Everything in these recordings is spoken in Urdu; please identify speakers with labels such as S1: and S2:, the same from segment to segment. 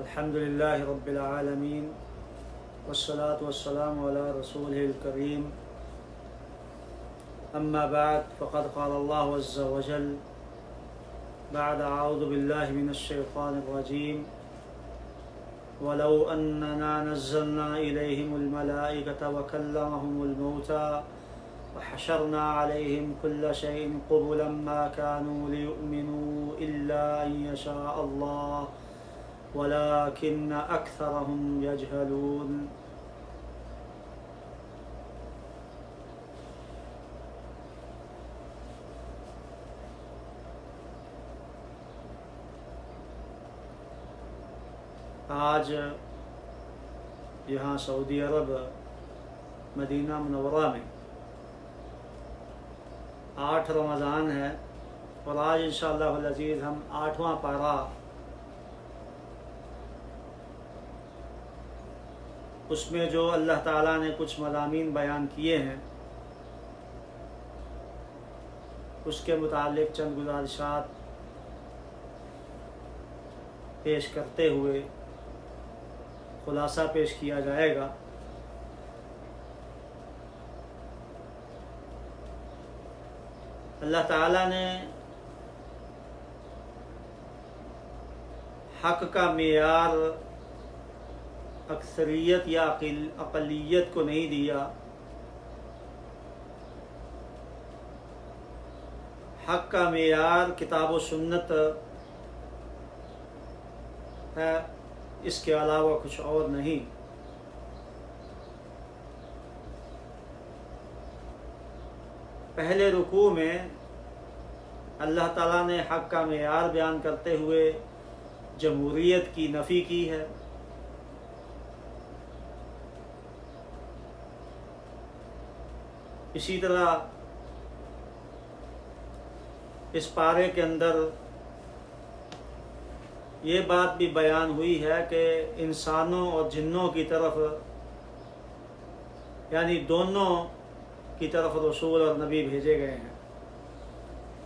S1: الحمد لله رب العالمين والصلاة والسلام على رسوله الكريم أما بعد فقد قال الله عز وجل بعد أعوذ بالله من الشيطان الرجيم ولو أننا نزلنا إليهم الملائكة وكلمهم الموتى وحشرنا عليهم كل شيء قبلا ما كانوا ليؤمنوا إلا أن يشاء الله ولكن أكثرهم يجهلون۔ آج یہاں سعودی عرب مدینہ منورہ میں 8 رمضان ہے اور آج انشاءاللہ العزیز ہم 8واں پارہ اس میں جو اللہ تعالیٰ نے کچھ مضامین بیان کیے ہیں اس کے متعلق چند گزارشات پیش کرتے ہوئے خلاصہ پیش کیا جائے گا۔ اللہ تعالیٰ نے حق کا معیار اکثریت یا اقلیت کو نہیں دیا، حق کا معیار کتاب و سنت ہے، اس کے علاوہ کچھ اور نہیں۔ پہلے رکوع میں اللہ تعالیٰ نے حق کا معیار بیان کرتے ہوئے جمہوریت کی نفی کی ہے، اسی طرح اس پارے کے اندر یہ بات بھی بیان ہوئی ہے کہ انسانوں اور جنوں کی طرف یعنی دونوں کی طرف رسول اور نبی بھیجے گئے ہیں۔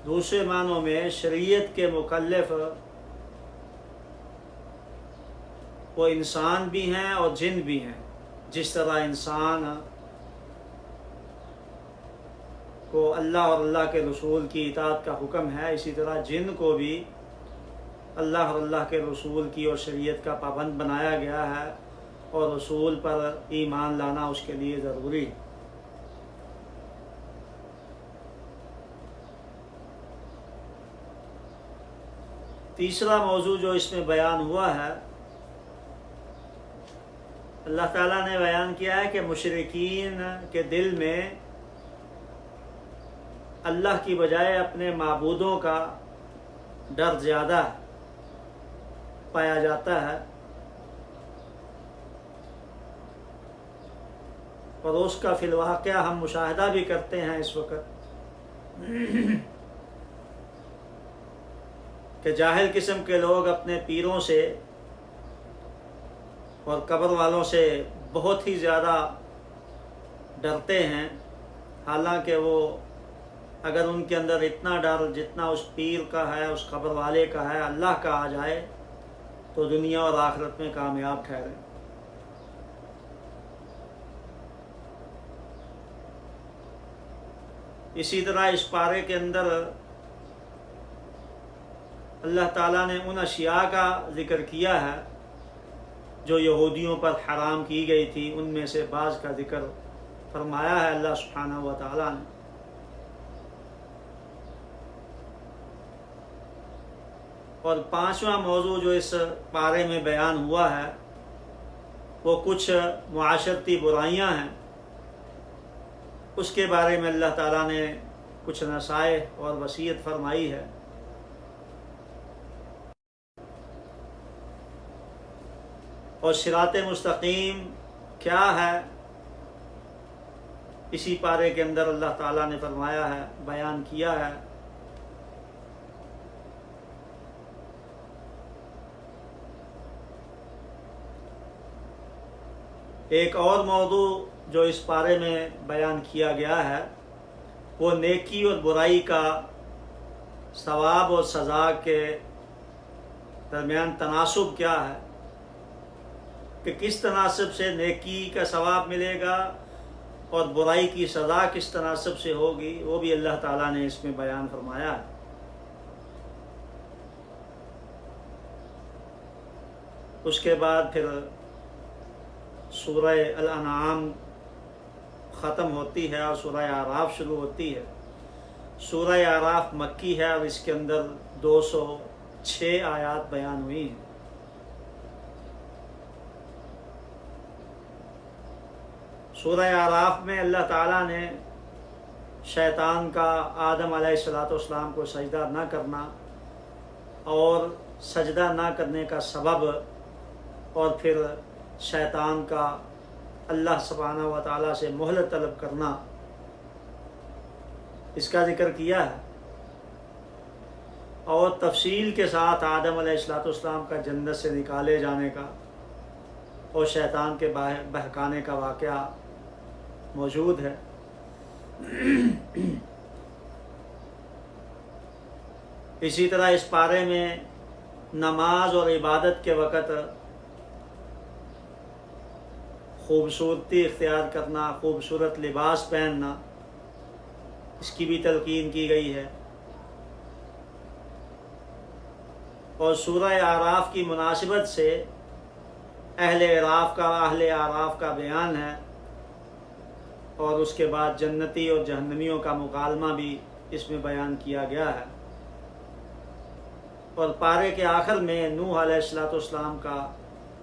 S1: دوسرے معنوں میں شریعت کے مکلف وہ انسان بھی ہیں اور جن بھی ہیں۔ جس طرح انسان کو اللہ اور اللہ کے رسول کی اطاعت کا حکم ہے، اسی طرح جن کو بھی اللہ اور اللہ کے رسول کی اور شریعت کا پابند بنایا گیا ہے اور رسول پر ایمان لانا اس کے لیے ضروری ہے۔ تیسرا موضوع جو اس میں بیان ہوا ہے، اللہ تعالیٰ نے بیان کیا ہے کہ مشرکین کے دل میں اللہ کی بجائے اپنے معبودوں کا ڈر زیادہ پایا جاتا ہے، اور اس کا فی الواقع ہم مشاہدہ بھی کرتے ہیں اس وقت کہ جاہل قسم کے لوگ اپنے پیروں سے اور قبر والوں سے بہت ہی زیادہ ڈرتے ہیں، حالانکہ وہ اگر ان کے اندر اتنا ڈر جتنا اس پیر کا ہے، اس قبر والے کا ہے، اللہ کا آ جائے تو دنیا اور آخرت میں کامیاب ٹھہرے۔ اسی طرح اس پارے کے اندر اللہ تعالیٰ نے ان اشیاء کا ذکر کیا ہے جو یہودیوں پر حرام کی گئی تھی، ان میں سے بعض کا ذکر فرمایا ہے اللہ سبحانہ و تعالیٰ نے۔ اور 5واں موضوع جو اس پارے میں بیان ہوا ہے وہ کچھ معاشرتی برائیاں ہیں، اس کے بارے میں اللہ تعالیٰ نے کچھ نصائح اور وصیت فرمائی ہے۔ اور صراط مستقیم کیا ہے، اسی پارے کے اندر اللہ تعالیٰ نے فرمایا ہے، بیان کیا ہے۔ ایک اور موضوع جو اس پارے میں بیان کیا گیا ہے وہ نیکی اور برائی کا ثواب اور سزا کے درمیان تناسب کیا ہے، کہ کس تناسب سے نیکی کا ثواب ملے گا اور برائی کی سزا کس تناسب سے ہوگی، وہ بھی اللہ تعالیٰ نے اس میں بیان فرمایا ہے۔ اس کے بعد پھر سورہ الانعام ختم ہوتی ہے اور سورہ اعراف شروع ہوتی ہے۔ سورہ اعراف مکی ہے اور اس کے اندر 206 آیات بیان ہوئی ہیں۔ سورہ اعراف میں اللہ تعالیٰ نے شیطان کا آدم علیہ السلام کو سجدہ نہ کرنا اور سجدہ نہ کرنے کا سبب اور پھر شیطان کا اللہ سبحانہ و تعالیٰ سے مہلت طلب کرنا، اس کا ذکر کیا ہے، اور تفصیل کے ساتھ آدم علیہ السلام کا جنت سے نکالے جانے کا اور شیطان کے بہکانے کا واقعہ موجود ہے۔ اسی طرح اس پارے میں نماز اور عبادت کے وقت خوبصورتی اختیار کرنا، خوبصورت لباس پہننا، اس کی بھی تلقین کی گئی ہے۔ اور سورہ اعراف کی مناسبت سے اہل اعراف کا بیان ہے، اور اس کے بعد جنتی اور جہنمیوں کا مکالمہ بھی اس میں بیان کیا گیا ہے۔ اور پارے کے آخر میں نوح علیہ السلام کا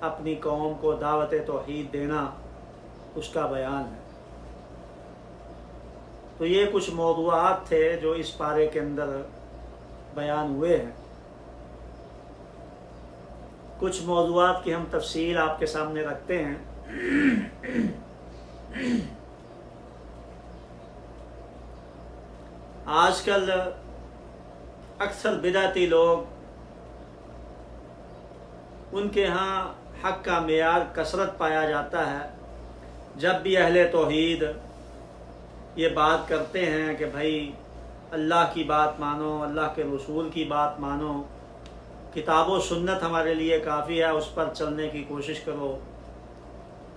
S1: اپنی قوم کو دعوت توحید دینا، اس کا بیان ہے۔ تو یہ کچھ موضوعات تھے جو اس پارے کے اندر بیان ہوئے ہیں۔ کچھ موضوعات کی ہم تفصیل آپ کے سامنے رکھتے ہیں۔ آج کل اکثر بدعتی لوگ، ان کے ہاں حق کا معیار کثرت پایا جاتا ہے۔ جب بھی اہل توحید یہ بات کرتے ہیں کہ بھائی اللہ کی بات مانو، اللہ کے رسول کی بات مانو، کتاب و سنت ہمارے لیے کافی ہے، اس پر چلنے کی کوشش کرو،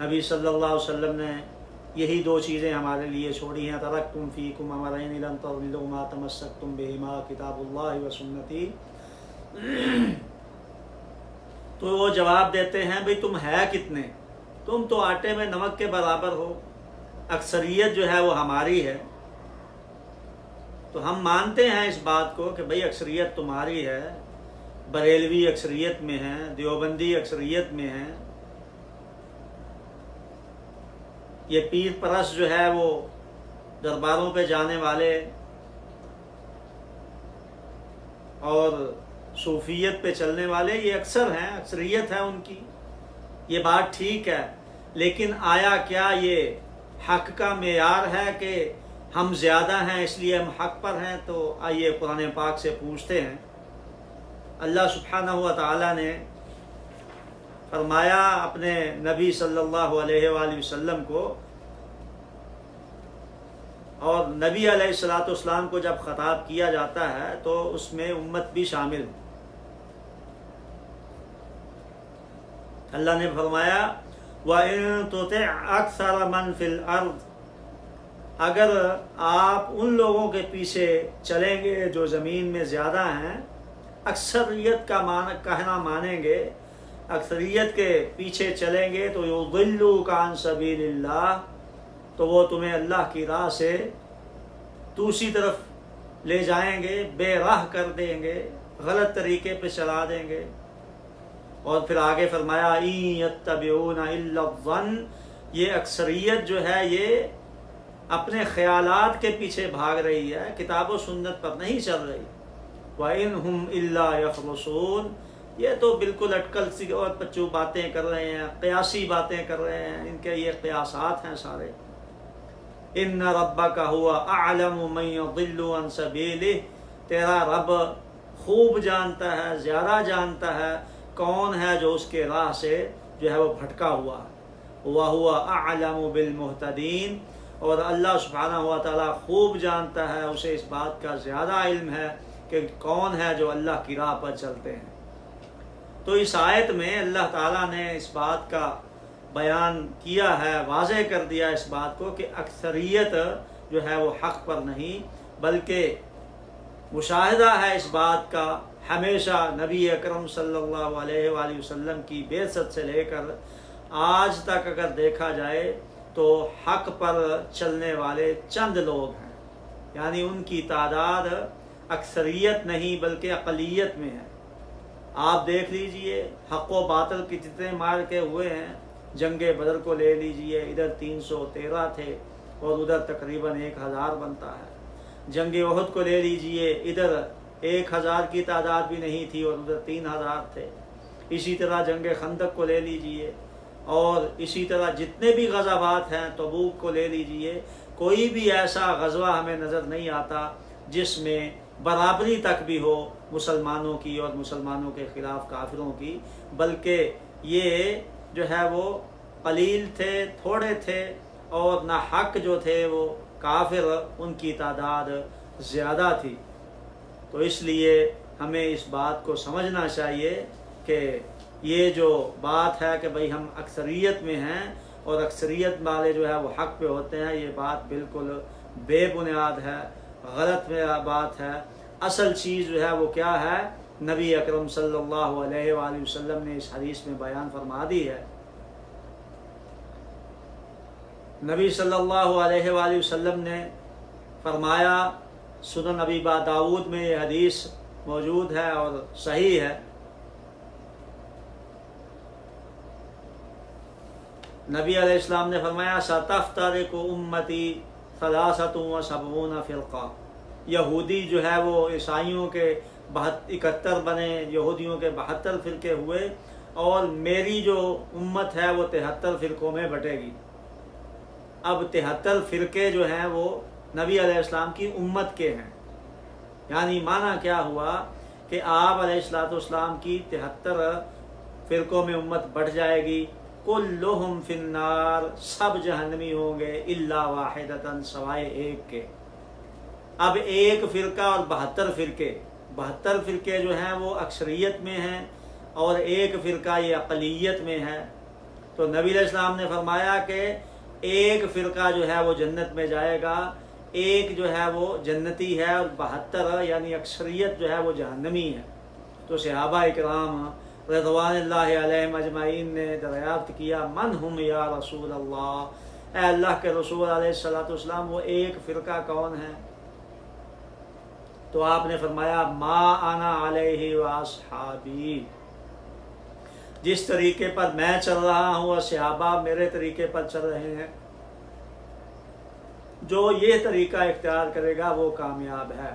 S1: نبی صلی اللہ علیہ وسلم نے یہی 2 چیزیں ہمارے لیے چھوڑی ہیں، ترکتم فیکم امرین لن تضلوا ما تمسکتم بہما کتاب اللہ و سنتی۔ تو وہ جواب دیتے ہیں بھئی تم ہے کتنے، تم تو آٹے میں نمک کے برابر ہو، اکثریت جو ہے وہ ہماری ہے۔ تو ہم مانتے ہیں اس بات کو کہ بھئی اکثریت تمہاری ہے، بریلوی اکثریت میں ہیں، دیوبندی اکثریت میں ہیں، یہ پیر پرست جو ہے وہ درباروں پہ جانے والے اور صوفیت پہ چلنے والے، یہ اکثر ہیں، اکثریت ہے ان کی، یہ بات ٹھیک ہے، لیکن آیا کیا یہ حق کا معیار ہے کہ ہم زیادہ ہیں اس لیے ہم حق پر ہیں؟ تو آئیے قرآن پاک سے پوچھتے ہیں۔ اللہ سبحانہ و تعالیٰ نے فرمایا اپنے نبی صلی اللہ علیہ وآلہ وسلم کو، اور نبی علیہ السلام کو جب خطاب کیا جاتا ہے تو اس میں امت بھی شامل ہے۔ اللہ نے فرمایا وَإِن تُطِعْ أَكْثَرَ مَنْ فِي الْأَرْضِ، اگر آپ ان لوگوں کے پیچھے چلیں گے جو زمین میں زیادہ ہیں، اکثریت کا کہنا مانیں گے، اکثریت کے پیچھے چلیں گے، تو يُضِلُّوكَ عَنْ سَبِيلِ اللَّهِ، تو وہ تمہیں اللہ کی راہ سے دوسری طرف لے جائیں گے، بے راہ کر دیں گے، غلط طریقے پہ چلا دیں گے۔ اور پھر آگے فرمایا إِن يَتَّبِعُونَ إِلَّا الظَّنَّ، یہ اکثریت جو ہے یہ اپنے خیالات کے پیچھے بھاگ رہی ہے، کتاب و سنت پر نہیں چل رہی۔ وَإِنْ هُمْ إِلَّا يَخْرُصُونَ، یہ تو بالکل اٹکل سی اور پچو باتیں کر رہے ہیں، قیاسی باتیں کر رہے ہیں، ان کے یہ قیاسات ہیں سارے۔ إِنَّ رَبَّكَ هُوَ أَعْلَمُ مَن يَضِلُّ عَن سَبِيلِهِ، تیرا رب خوب جانتا ہے، زیادہ جانتا ہے کون ہے جو اس کے راہ سے جو ہے وہ بھٹکا ہوا ہے۔ وَهُوَ أَعْلَمُ بِالْمُهْتَدِينَ، اور اللہ سبحانہ و تعالیٰ خوب جانتا ہے، اسے اس بات کا زیادہ علم ہے کہ کون ہے جو اللہ کی راہ پر چلتے ہیں۔ تو اس آیت میں اللہ تعالیٰ نے اس بات کا بیان کیا ہے، واضح کر دیا اس بات کو کہ اکثریت جو ہے وہ حق پر نہیں، بلکہ مشاہدہ ہے اس بات کا ہمیشہ نبی اکرم صلی اللہ علیہ وآلہ وسلم کی بعثت سے لے کر آج تک اگر دیکھا جائے تو حق پر چلنے والے چند لوگ ہیں، یعنی ان کی تعداد اکثریت نہیں بلکہ اقلیت میں ہے۔ آپ دیکھ لیجئے حق و باطل کے جتنے مارکے ہوئے ہیں، جنگ بدر کو لے لیجئے، ادھر 313 تھے اور ادھر تقریباً 1000 بنتا ہے۔ جنگ احد کو لے لیجئے، ادھر 1000 کی تعداد بھی نہیں تھی اور ادھر 3000 تھے۔ اسی طرح جنگ خندق کو لے لیجئے، اور اسی طرح جتنے بھی غزوات ہیں، تبوک کو لے لیجئے، کوئی بھی ایسا غزوہ ہمیں نظر نہیں آتا جس میں برابری تک بھی ہو مسلمانوں کی اور مسلمانوں کے خلاف کافروں کی، بلکہ یہ جو ہے وہ قلیل تھے، تھوڑے تھے، اور نہ حق جو تھے وہ کافر ان کی تعداد زیادہ تھی۔ تو اس لیے ہمیں اس بات کو سمجھنا چاہیے کہ یہ جو بات ہے کہ بھئی ہم اکثریت میں ہیں اور اکثریت والے جو ہے وہ حق پہ ہوتے ہیں، یہ بات بالکل بے بنیاد ہے، غلط بات ہے۔ اصل چیز جو ہے وہ کیا ہے؟ نبی اکرم صلی اللہ علیہ وآلہ وسلم نے اس حدیث میں بیان فرما دی ہے۔ نبی صلی اللہ علیہ وآلہ وسلم نے فرمایا، سنن ابی داؤد میں یہ حدیث موجود ہے اور صحیح ہے، نبی علیہ السلام نے فرمایا ستفترق امتی 73 فرقہ، یہودی جو ہے وہ عیسائیوں کے 71 بنے، یہودیوں کے 72 فرقے ہوئے، اور میری جو امت ہے وہ 73 فرقوں میں بٹے گی۔ اب 73 فرقے جو ہیں وہ نبی علیہ السلام کی امت کے ہیں، یعنی معنی کیا ہوا کہ آپ علیہ السلام کی 73 فرقوں میں امت بٹ جائے گی، کلہم فی النار، سب جہنمی ہوں گے، الا واحدۃ، سوائے ایک کے۔ اب ایک فرقہ اور 72 فرقے، 72 فرقے جو ہیں وہ اکثریت میں ہیں اور ایک فرقہ یہ اقلیت میں ہے۔ تو نبی علیہ السلام نے فرمایا کہ ایک فرقہ جو ہے وہ جنت میں جائے گا، ایک جو ہے وہ جنتی ہے، اور 72 یعنی اکثریت جو ہے وہ جہنمی ہے۔ تو صحابہ اکرام رضوان اللہ علیہم اجمعین نے دریافت کیا، من ہم یا رسول اللہ، اے اللہ کے رسول علیہ السلام وہ ایک فرقہ کون ہے؟ تو آپ نے فرمایا ما انا علیہ واصحابی، جس طریقے پر میں چل رہا ہوں اور صحابہ میرے طریقے پر چل رہے ہیں، جو یہ طریقہ اختیار کرے گا وہ کامیاب ہے۔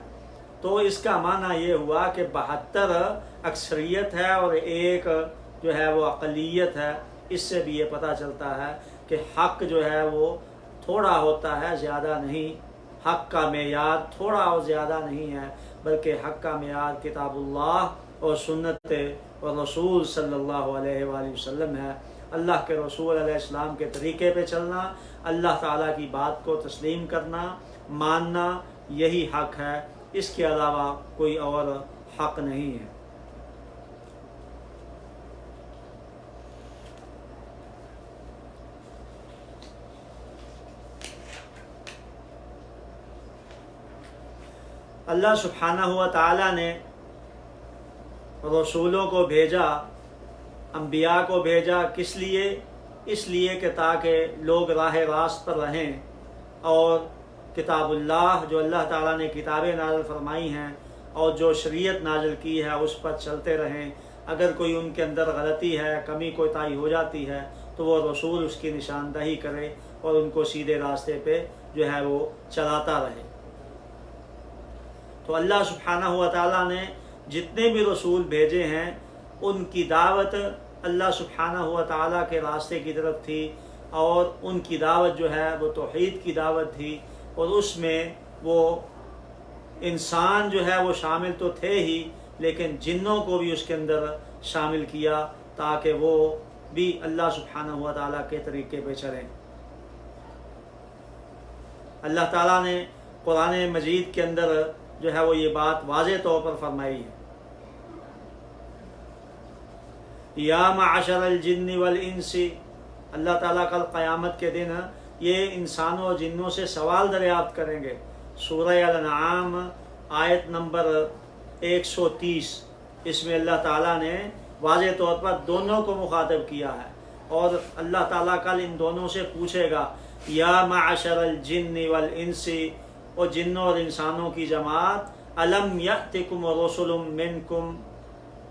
S1: تو اس کا معنی یہ ہوا کہ 72 اکثریت ہے اور ایک جو ہے وہ اقلیت ہے۔ اس سے بھی یہ پتہ چلتا ہے کہ حق جو ہے وہ تھوڑا ہوتا ہے، زیادہ نہیں۔ حق کا معیار تھوڑا اور زیادہ نہیں ہے، بلکہ حق کا معیار کتاب اللہ اور سنت اور رسول صلی اللہ علیہ وآلہ وسلم ہے۔ اللہ کے رسول علیہ السلام کے طریقے پہ چلنا، اللہ تعالیٰ کی بات کو تسلیم کرنا، ماننا، یہی حق ہے، اس کے علاوہ کوئی اور حق نہیں ہے۔ اللہ سبحانہ و تعالیٰ نے رسولوں کو بھیجا، انبیاء کو بھیجا، کس لیے؟ اس لیے کہ تاکہ لوگ راہ راست پر رہیں اور کتاب اللہ، جو اللہ تعالیٰ نے کتابیں نازل فرمائی ہیں اور جو شریعت نازل کی ہے اس پر چلتے رہیں۔ اگر کوئی ان کے اندر غلطی ہے، کمی کوتاہی ہو جاتی ہے تو وہ رسول اس کی نشاندہی کرے اور ان کو سیدھے راستے پہ جو ہے وہ چلاتا رہے۔ تو اللہ سبحانہ و تعالیٰ نے جتنے بھی رسول بھیجے ہیں ان کی دعوت اللہ سبحانہ و تعالیٰ کے راستے کی طرف تھی، اور ان کی دعوت جو ہے وہ توحید کی دعوت تھی، اور اس میں وہ انسان جو ہے وہ شامل تو تھے ہی، لیکن جنوں کو بھی اس کے اندر شامل کیا تاکہ وہ بھی اللہ سبحانہ و تعالیٰ کے طریقے پہ چلیں۔ اللہ تعالیٰ نے قرآن مجید کے اندر جو ہے وہ یہ بات واضح طور پر فرمائی ہے، یا معشر الجن والانس اللہ تعالیٰ کل قیامت کے دن یہ انسانوں اور جنوں سے سوال دریافت کریں گے۔ سورہ الانعام آیت نمبر 130، اس میں اللہ تعالیٰ نے واضح طور پر دونوں کو مخاطب کیا ہے، اور اللہ تعالیٰ کل ان دونوں سے پوچھے گا یا معشر الجن والانس، اور جنوں اور انسانوں کی جماعت، الم یأتکم رسل منکم،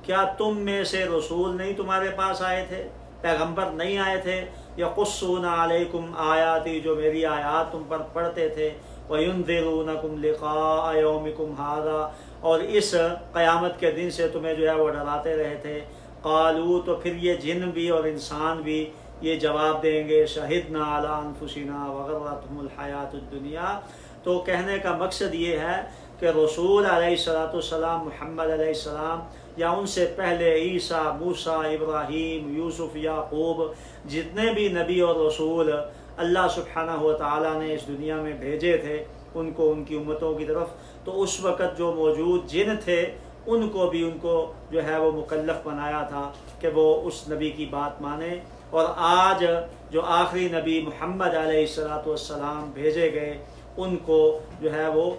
S1: کیا تم میں سے رسول نہیں تمہارے پاس آئے تھے، پیغمبر نہیں آئے تھے، یقصون علیکم آیاتی، جو میری آیات تم پر پڑھتے تھے، وینذرونکم لقاء یومکم ھذا، اور اس قیامت کے دن سے تمہیں جو ہے وہ ڈراتے رہے تھے۔ قالوا، تو پھر یہ جن بھی اور انسان بھی یہ جواب دیں گے شہدنا علی انفسنا وغرتہم الحیات الدنیا۔ تو کہنے کا مقصد یہ ہے کہ رسول علیہ السلام، محمد علیہ السلام، یا ان سے پہلے عیسیٰ، موسیٰ، ابراہیم، یوسف، یعقوب، جتنے بھی نبی اور رسول اللہ سبحانہ و تعالیٰ نے اس دنیا میں بھیجے تھے ان کو ان کی امتوں کی طرف، تو اس وقت جو موجود جن تھے ان کو بھی ان کو جو ہے وہ مکلف بنایا تھا کہ وہ اس نبی کی بات مانیں۔ اور آج جو آخری نبی محمد علیہ السلام بھیجے گئے، ان کو جو ہے وہ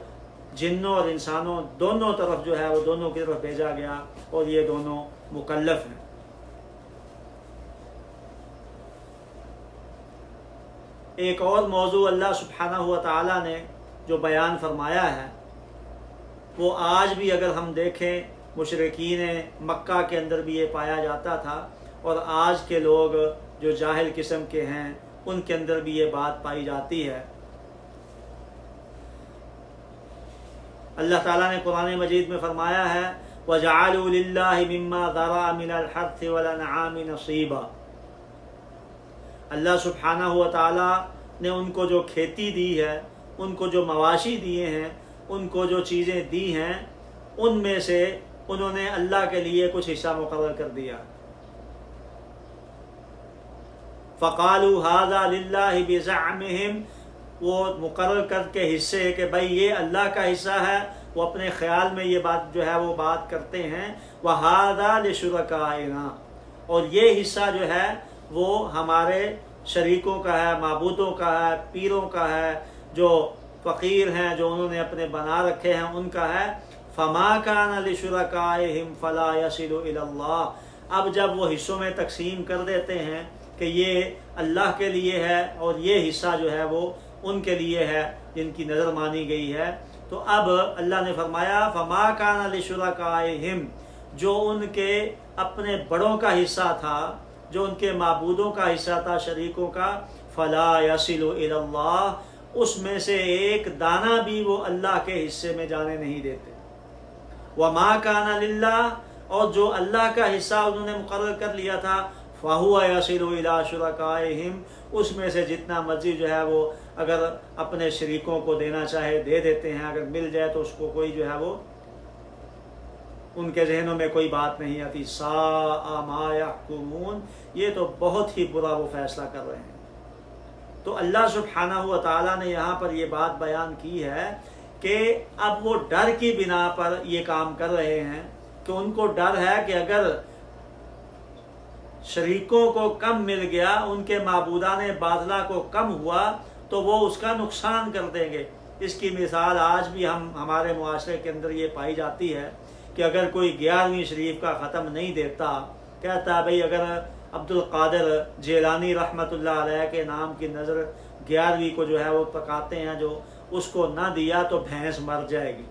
S1: جنوں اور انسانوں دونوں طرف جو ہے وہ دونوں کی طرف بھیجا گیا، اور یہ دونوں مکلف ہیں۔ ایک اور موضوع اللہ سبحانہ و تعالیٰ نے جو بیان فرمایا ہے، وہ آج بھی اگر ہم دیکھیں مشرکین مکہ کے اندر بھی یہ پایا جاتا تھا، اور آج کے لوگ جو جاہل قسم کے ہیں ان کے اندر بھی یہ بات پائی جاتی ہے۔ اللہ تعالیٰ نے قرآن مجید میں فرمایا ہے وَجَعَلُوا لِلَّهِ مِمَّا ذَرَأَ مِنَ الْحَرْثِ وَالْأَنْعَامِ نَصِيبًا، اللہ سبحانہ و تعالیٰ نے ان کو جو کھیتی دی ہے، ان کو جو مواشی دیے ہیں، ان کو جو چیزیں دی ہیں، ان میں سے انہوں نے اللہ کے لیے کچھ حصہ مقرر کر دیا۔ فَقَالُوا هَذَا لِلَّهِ بِزَعْمِهِمْ، وہ مقرر کر کے حصے کہ بھائی یہ اللہ کا حصہ ہے، وہ اپنے خیال میں یہ بات جو ہے وہ بات کرتے ہیں، وَهَذَا لِشُرَكَائِنَا، اور یہ حصہ جو ہے وہ ہمارے شریکوں کا ہے، معبودوں کا ہے، پیروں کا ہے، جو فقیر ہیں، جو انہوں نے اپنے بنا رکھے ہیں، ان کا ہے۔ فَمَا كَانَ لِشُرَكَائِهِمْ فَلَا يَصِلُ إِلَى اللَّهِ، اب جب وہ حصوں میں تقسیم کر دیتے ہیں کہ یہ اللہ کے لیے ہے اور یہ حصہ جو ہے وہ ان کے لیے ہے جن کی نظر مانی گئی ہے، تو اب اللہ نے فرمایا فَمَا كَانَ لِشُرَكَائِهِمْ، جو ان کے اپنے بڑوں کا حصہ تھا، جو ان کے معبودوں کا حصہ تھا، شریکوں کا، فَلَا يَصِلُ إِلَى اللَّهِ، اس میں سے ایک دانہ بھی وہ اللہ کے حصے میں جانے نہیں دیتے۔ وَمَا كَانَ لِلَّهِ، اور جو اللہ کا حصہ انہوں نے مقرر کر لیا تھا، فَهُوَ يَصِلُ إِلَى شُرَكَائِهِمْ، اس میں سے جتنا مرضی جو ہے وہ اگر اپنے شریکوں کو دینا چاہے دے دیتے ہیں، اگر مل جائے تو اس کو کوئی جو ہے وہ ان کے ذہنوں میں کوئی بات نہیں آتی۔ سَاءَ مَا يَحْكُمُونَ، یہ تو بہت ہی برا وہ فیصلہ کر رہے ہیں۔ تو اللہ سبحانہ و تعالیٰ نے یہاں پر یہ بات بیان کی ہے کہ اب وہ ڈر کی بنا پر یہ کام کر رہے ہیں، کہ ان کو ڈر ہے کہ اگر شریکوں کو کم مل گیا، ان کے معبودان باطلہ کو کم ہوا، تو وہ اس کا نقصان کر دیں گے۔ اس کی مثال آج بھی ہمارے معاشرے کے اندر یہ پائی جاتی ہے کہ اگر کوئی 11ویں شریف کا ختم نہیں دیتا، کہتا ہے بھئی اگر عبد القادر جیلانی رحمۃ اللہ علیہ کے نام کی نظر 11ویں کو جو ہے وہ پکاتے ہیں، جو اس کو نہ دیا تو بھینس مر جائے گی۔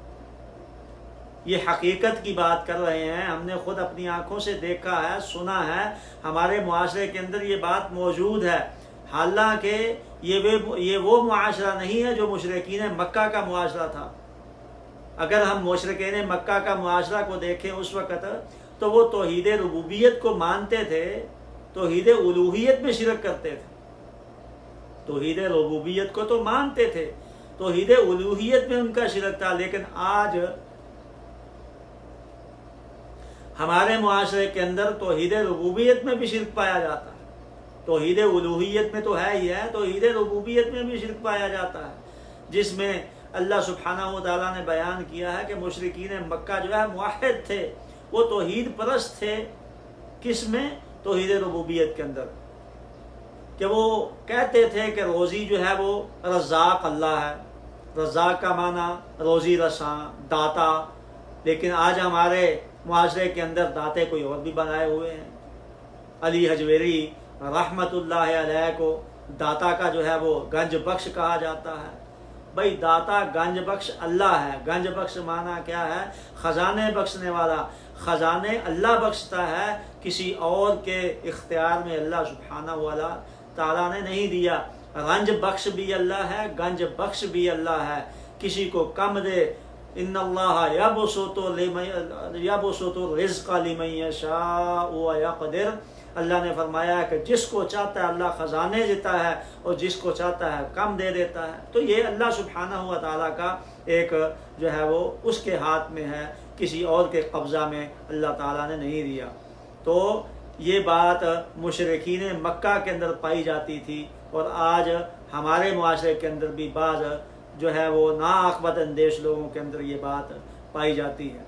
S1: یہ حقیقت کی بات کر رہے ہیں، ہم نے خود اپنی آنکھوں سے دیکھا ہے، سنا ہے، ہمارے معاشرے کے اندر یہ بات موجود ہے۔ حالانکہ یہ وہ معاشرہ نہیں ہے جو مشرکین مکہ کا معاشرہ تھا۔ اگر ہم مشرکین مکہ کا معاشرہ کو دیکھیں اس وقت، تو وہ توحید ربوبیت کو مانتے تھے، توحید الوہیت میں شرک کرتے تھے۔ توحید ربوبیت کو تو مانتے تھے، توحید الوہیت میں ان کا شرک تھا۔ لیکن آج ہمارے معاشرے کے اندر توحید ربوبیت میں بھی شرک پایا جاتا ہے۔ توحید الوہیت میں تو ہے ہی ہے، توحید ربوبیت میں بھی شرک پایا جاتا ہے، جس میں اللہ سبحانہ و تعالیٰ نے بیان کیا ہے کہ مشرکین مکہ جو ہے موحد تھے، وہ توحید پرست تھے۔ کس میں؟ توحید ربوبیت کے اندر۔ کہ وہ کہتے تھے کہ روزی جو ہے وہ رزاق اللہ ہے، رزاق کا معنی روزی رساں، داتا، لیکن آج ہمارے معاشرے کے اندر داتے کوئی اور بھی بنائے ہوئے ہیں۔ علی حجویری رحمت اللہ علیہ کو داتا کا جو ہے وہ گنج بخش کہا جاتا ہے۔ بھائی داتا گنج بخش اللہ ہے۔ گنج بخش معنی کیا ہے؟ خزانے بخشنے والا۔ خزانے اللہ بخشتا ہے، کسی اور کے اختیار میں اللہ سبحانہ و تعالیٰ نے نہیں دیا۔ رنج بخش بھی اللہ ہے، گنج بخش بھی اللہ ہے، کسی کو کم دے۔ ان اللہ یبسط الرزق لمن یشاء ویقدر، اللہ نے فرمایا کہ جس کو چاہتا ہے اللہ خزانے دیتا ہے اور جس کو چاہتا ہے کم دے دیتا ہے۔ تو یہ اللہ سبحانہ و تعالیٰ کا ایک جو ہے وہ اس کے ہاتھ میں ہے، کسی اور کے قبضہ میں اللہ تعالیٰ نے نہیں دیا۔ تو یہ بات مشرکین مکہ کے اندر پائی جاتی تھی، اور آج ہمارے معاشرے کے اندر بھی بعض جو ہے وہ ناعاقبت اندیش لوگوں کے اندر یہ بات پائی جاتی ہے۔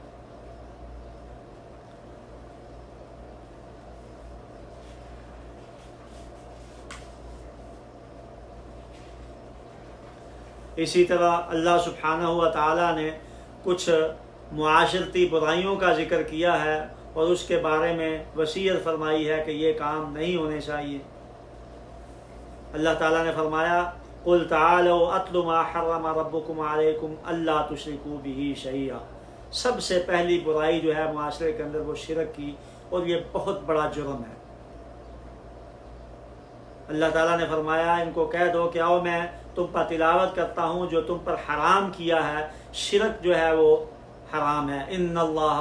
S1: اسی طرح اللہ سبحانہ و تعالیٰ نے کچھ معاشرتی برائیوں کا ذکر کیا ہے اور اس کے بارے میں وصیت فرمائی ہے کہ یہ کام نہیں ہونے چاہیے۔ اللہ تعالیٰ نے فرمایا قُلْ تَعَالَوْا أَتْلُ مَا حَرَّمَ رَبُّكُمْ عَلَيْكُمْ أَلَّا تُشْرِكُوا بِهِ شَيْئًا۔ سب سے پہلی برائی جو ہے معاشرے کے اندر وہ شرک کی، اور یہ بہت بڑا جرم ہے۔ اللہ تعالیٰ نے فرمایا ان کو کہہ دو کہ آؤ میں تم پر تلاوت کرتا ہوں جو تم پر حرام کیا ہے۔ شرک جو ہے وہ حرام ہے۔ ان اللہ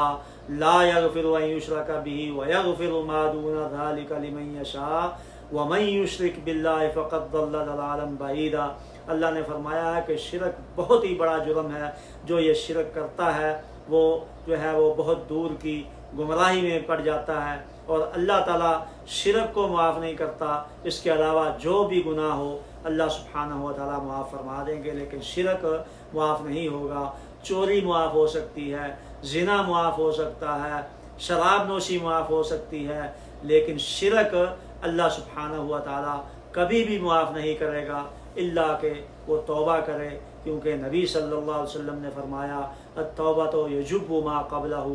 S1: لا یغفر ان یشرک بہ ویغفر ما دون ذلک لمن یشاء ومن یشرک باللہ فقد ضل ضلالا بعیدا۔ اللہ نے فرمایا ہے کہ شرک بہت ہی بڑا جرم ہے، جو یہ شرک کرتا ہے وہ جو ہے وہ بہت دور کی گمراہی میں پڑ جاتا ہے، اور اللہ تعالیٰ شرک کو معاف نہیں کرتا۔ اس کے علاوہ جو بھی گناہ ہو اللہ سبحانہ و تعالیٰ معاف فرما دیں گے، لیکن شرک معاف نہیں ہوگا۔ چوری معاف ہو سکتی ہے، زنا معاف ہو سکتا ہے، شراب نوشی معاف ہو سکتی ہے، لیکن شرک اللہ سبحانہ و تعالیٰ کبھی بھی معاف نہیں کرے گا الا کہ وہ توبہ کرے، کیونکہ نبی صلی اللہ علیہ وسلم نے فرمایا التوبۃ یجب ما قبلہ،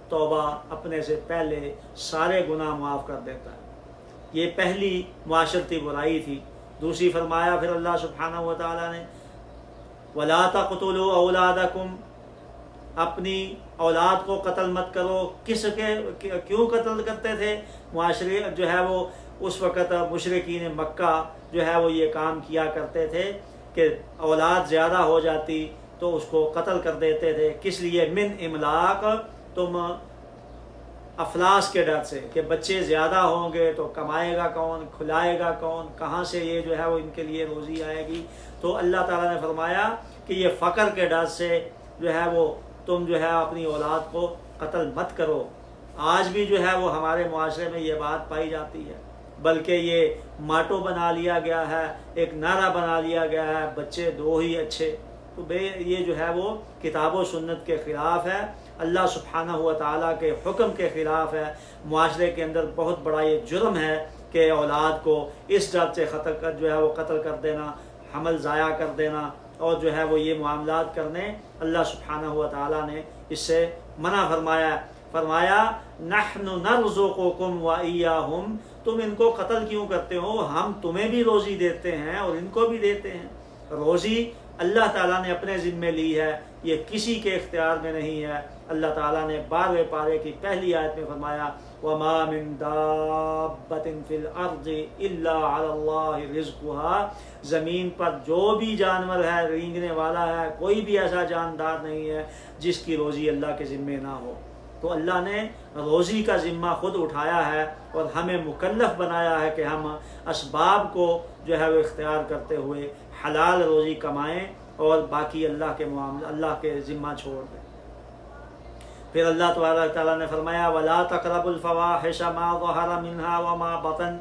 S1: توبہ اپنے سے پہلے سارے گناہ معاف کر دیتا ہے۔ یہ پہلی معاشرتی برائی تھی۔ دوسری فرمایا پھر اللہ سبحانہ و تعالیٰ نے وَلَا تَقْتُلُوا أَوْلَادَكُمْ، اپنی اولاد کو قتل مت کرو۔ کیوں قتل کرتے تھے؟ معاشرے جو ہے وہ اس وقت مشرکین مکہ جو ہے وہ یہ کام کیا کرتے تھے کہ اولاد زیادہ ہو جاتی تو اس کو قتل کر دیتے تھے۔ کس لیے؟ من املاق، تم افلاس کے ڈر سے کہ بچے زیادہ ہوں گے تو کمائے گا کون، کھلائے گا کون، کہاں سے یہ جو ہے وہ ان کے لیے روزی آئے گی۔ تو اللہ تعالیٰ نے فرمایا کہ یہ فقر کے ڈر سے جو ہے وہ تم جو ہے اپنی اولاد کو قتل مت کرو۔ آج بھی جو ہے وہ ہمارے معاشرے میں یہ بات پائی جاتی ہے، بلکہ یہ ماٹو بنا لیا گیا ہے، ایک نعرہ بنا لیا گیا ہے بچے دو ہی اچھے۔ تو یہ جو ہے وہ کتاب و سنت کے خلاف ہے، اللہ سبحانہ و تعالیٰ کے حکم کے خلاف ہے۔ معاشرے کے اندر بہت بڑا یہ جرم ہے کہ اولاد کو اس ڈر سے جو ہے وہ قتل کر دینا، حمل ضائع کر دینا، اور جو ہے وہ یہ معاملات کرنے اللہ سبحانہ و تعالیٰ نے اس سے منع فرمایا نحن نرزقکم وإیاہم، تم ان کو قتل کیوں کرتے ہو؟ ہم تمہیں بھی روزی دیتے ہیں اور ان کو بھی دیتے ہیں۔ روزی اللہ تعالیٰ نے اپنے ذمے لی ہے، یہ کسی کے اختیار میں نہیں ہے۔ اللہ تعالیٰ نے 12ویں پارے کی پہلی آیت میں فرمایا وَمَا مِن دَابَّةٍ فِي الْأَرْضِ إِلَّا عَلَى اللَّهِ رِزْقُهَا، زمین پر جو بھی جانور ہے، رینگنے والا ہے، کوئی بھی ایسا جاندار نہیں ہے جس کی روزی اللہ کے ذمے نہ ہو۔ تو اللہ نے روزی کا ذمہ خود اٹھایا ہے اور ہمیں مکلف بنایا ہے کہ ہم اسباب کو جو ہے وہ اختیار کرتے ہوئے حلال روزی کمائیں اور باقی اللہ کے ذمہ چھوڑ دیں۔ پھر اللہ تبارک تعالیٰ نے فرمایا وَلَا تَقْرَبُوا الْفَوَاحِشَ مَا ظَهَرَ مِنْهَا وَمَا بَطَنَ،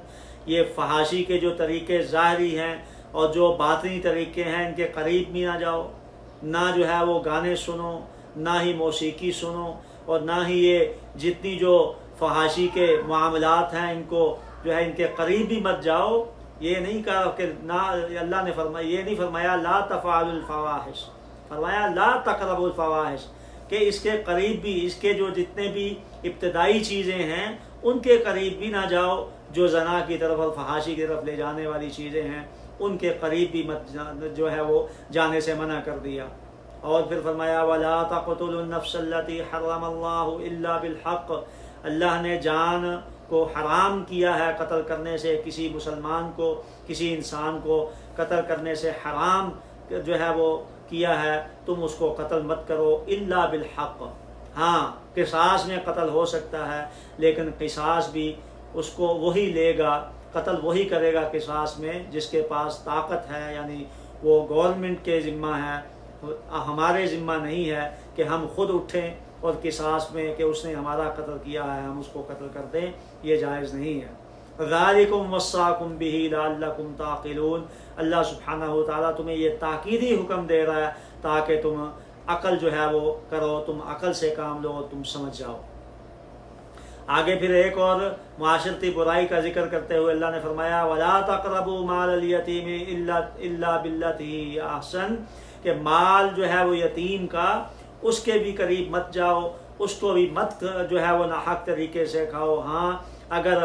S1: یہ فحاشی کے جو طریقے ظاہری ہیں اور جو باطنی طریقے ہیں ان کے قریب بھی نہ جاؤ، نہ جو ہے وہ گانے سنو، نہ ہی موسیقی سنو، اور نہ ہی یہ جتنی جو فحاشی کے معاملات ہیں ان کو جو ہے ان کے قریب بھی مت جاؤ۔ یہ نہیں کہا کہ نہ، اللہ نے فرمایا، یہ نہیں فرمایا لا تفعلوا الفواحش، فرمایا لا تقربوا الفواحش، کہ اس کے قریب بھی، اس کے جو جتنے بھی ابتدائی چیزیں ہیں ان کے قریب بھی نہ جاؤ، جو زنا کی طرف اور فحاشی کی طرف لے جانے والی چیزیں ہیں ان کے قریب بھی مت جو ہے وہ جانے سے منع کر دیا۔ اور پھر فرمایا وَلَا تَقْتُلُوا النَّفْسَ الَّتِي حَرَّمَ اللَّهُ إِلَّا بِالْحَقِّ، اللہ نے جان کو حرام کیا ہے قتل کرنے سے، کسی مسلمان کو، کسی انسان کو قتل کرنے سے حرام جو ہے وہ کیا ہے، تم اس کو قتل مت کرو الا بالحق۔ ہاں قصاص میں قتل ہو سکتا ہے، لیکن قصاص بھی اس کو وہی لے گا، قتل وہی کرے گا قصاص میں جس کے پاس طاقت ہے، یعنی وہ گورنمنٹ کے ذمہ ہے، ہمارے ذمہ نہیں ہے کہ ہم خود اٹھیں اور قصاص میں کہ اس نے ہمارا قتل کیا ہے ہم اس کو قتل کر دیں، یہ جائز نہیں ہے۔ ذالکم وصاکم بہ لعلکم تعقلون، اللہ سبحانہ و تعالیٰ تمہیں یہ تاکیدی حکم دے رہا ہے تاکہ تم عقل جو ہے وہ کرو، تم عقل سے کام لو، تم سمجھ جاؤ۔ آگے پھر ایک اور معاشرتی برائی کا ذکر کرتے ہوئے اللہ نے فرمایا وَلَا تَقْرَبُوا مَالَ الْيَتِيمِ إِلَّا بِالَّتِي هِيَ أَحْسَنُ، کہ مال جو ہے وہ یتیم کا اس کے بھی قریب مت جاؤ، اس کو بھی مت جو ہے وہ ناحق طریقے سے کھاؤ۔ ہاں اگر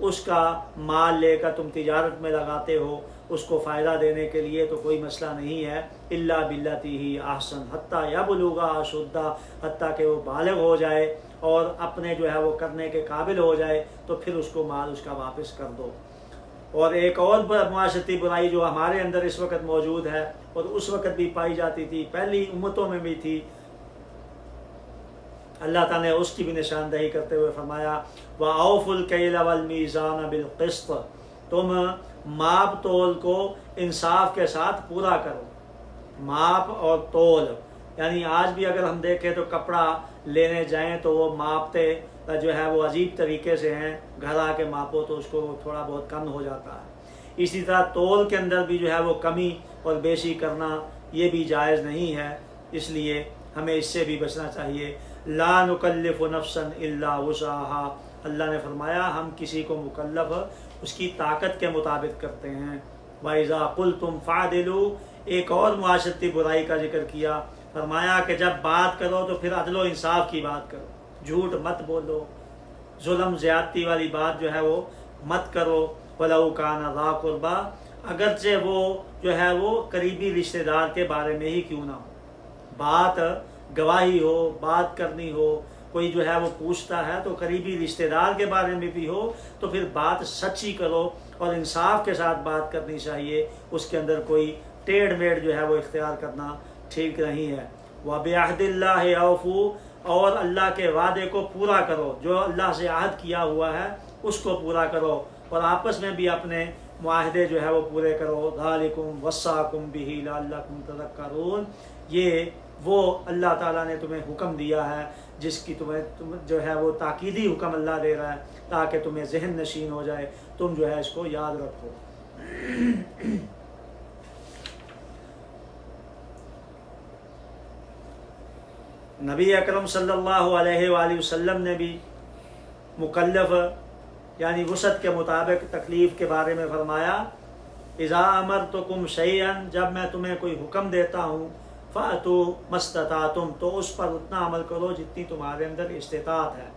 S1: اس کا مال لے کر تم تجارت میں لگاتے ہو اس کو فائدہ دینے کے لیے تو کوئی مسئلہ نہیں ہے، الا باللتی ہی احسن حتیٰ یبلغ اشدہ، حتیٰ کہ وہ بالغ ہو جائے اور اپنے جو ہے وہ کرنے کے قابل ہو جائے تو پھر اس کو مال اس کا واپس کر دو۔ اور ایک اور معاشرتی برائی جو ہمارے اندر اس وقت موجود ہے اور اس وقت بھی پائی جاتی تھی، پہلی امتوں میں بھی تھی، اللہ تعالیٰ نے اس کی بھی نشاندہی کرتے ہوئے فرمایا وَأَوْفُوا الْكَيْلَ وَالْمِيزَانَ بِالْقِسْطِ، تم ماپ تول کو انصاف کے ساتھ پورا کرو۔ ماپ اور تول، یعنی آج بھی اگر ہم دیکھیں تو کپڑا لینے جائیں تو وہ ماپتے جو ہے وہ عجیب طریقے سے ہیں، گھر آ کے ماپو تو اس کو تھوڑا بہت کم ہو جاتا ہے۔ اسی طرح تول کے اندر بھی جو ہے وہ کمی اور بیشی کرنا یہ بھی جائز نہیں ہے، اس لیے ہمیں اس سے بھی بچنا چاہیے۔ لا نکلف نفسا الا وسعها، اللہ نے فرمایا ہم کسی کو مکلف اس کی طاقت کے مطابق کرتے ہیں۔ وَإِذَا قُلْتُمْ فَعْدِلُوا، ایک اور معاشرتی برائی کا ذکر کیا، فرمایا کہ جب بات کرو تو پھر عدل و انصاف کی بات کرو، جھوٹ مت بولو، ظلم زیادتی والی بات جو ہے وہ مت کرو۔ وَلَوْ كَانَ ذَا قُرْبَىٰ، اگرچہ وہ جو ہے وہ قریبی رشتہ دار کے بارے میں ہی کیوں نہ ہو، بات گواہی ہو، بات کرنی ہو، کوئی جو ہے وہ پوچھتا ہے تو قریبی رشتہ دار کے بارے میں بھی ہو تو پھر بات سچی کرو اور انصاف کے ساتھ بات کرنی چاہیے، اس کے اندر کوئی ٹیڑھ میڑھ جو ہے وہ اختیار کرنا ٹھیک نہیں ہے۔ وَبِعَهْدِ اللَّهِ أَوْفُوا، اور اللہ کے وعدے کو پورا کرو، جو اللہ سے عہد کیا ہوا ہے اس کو پورا کرو اور آپس میں بھی اپنے معاہدے جو ہے وہ پورے کرو۔ ذَلِكُمْ وَصَّاكُمْ بِهِ لَعَلَّكُمْ تَذَكَّرُونَ، یہ وہ اللہ تعالیٰ نے تمہیں حکم دیا ہے جس کی تم جو ہے وہ تاکیدی حکم اللہ دے رہا ہے تاکہ تمہیں ذہن نشین ہو جائے، تم جو ہے اس کو یاد رکھو۔ نبی اکرم صلی اللہ علیہ وآلہ وسلم نے بھی مکلف یعنی وسعت کے مطابق تکلیف کے بارے میں فرمایا اذا امرتکم شیئا، جب میں تمہیں کوئی حکم دیتا ہوں فَأْتُوا مَا اسْتَطَعْتُمْ، تو اس پر اتنا عمل کرو جتنی تمہارے اندر استطاعت ہے۔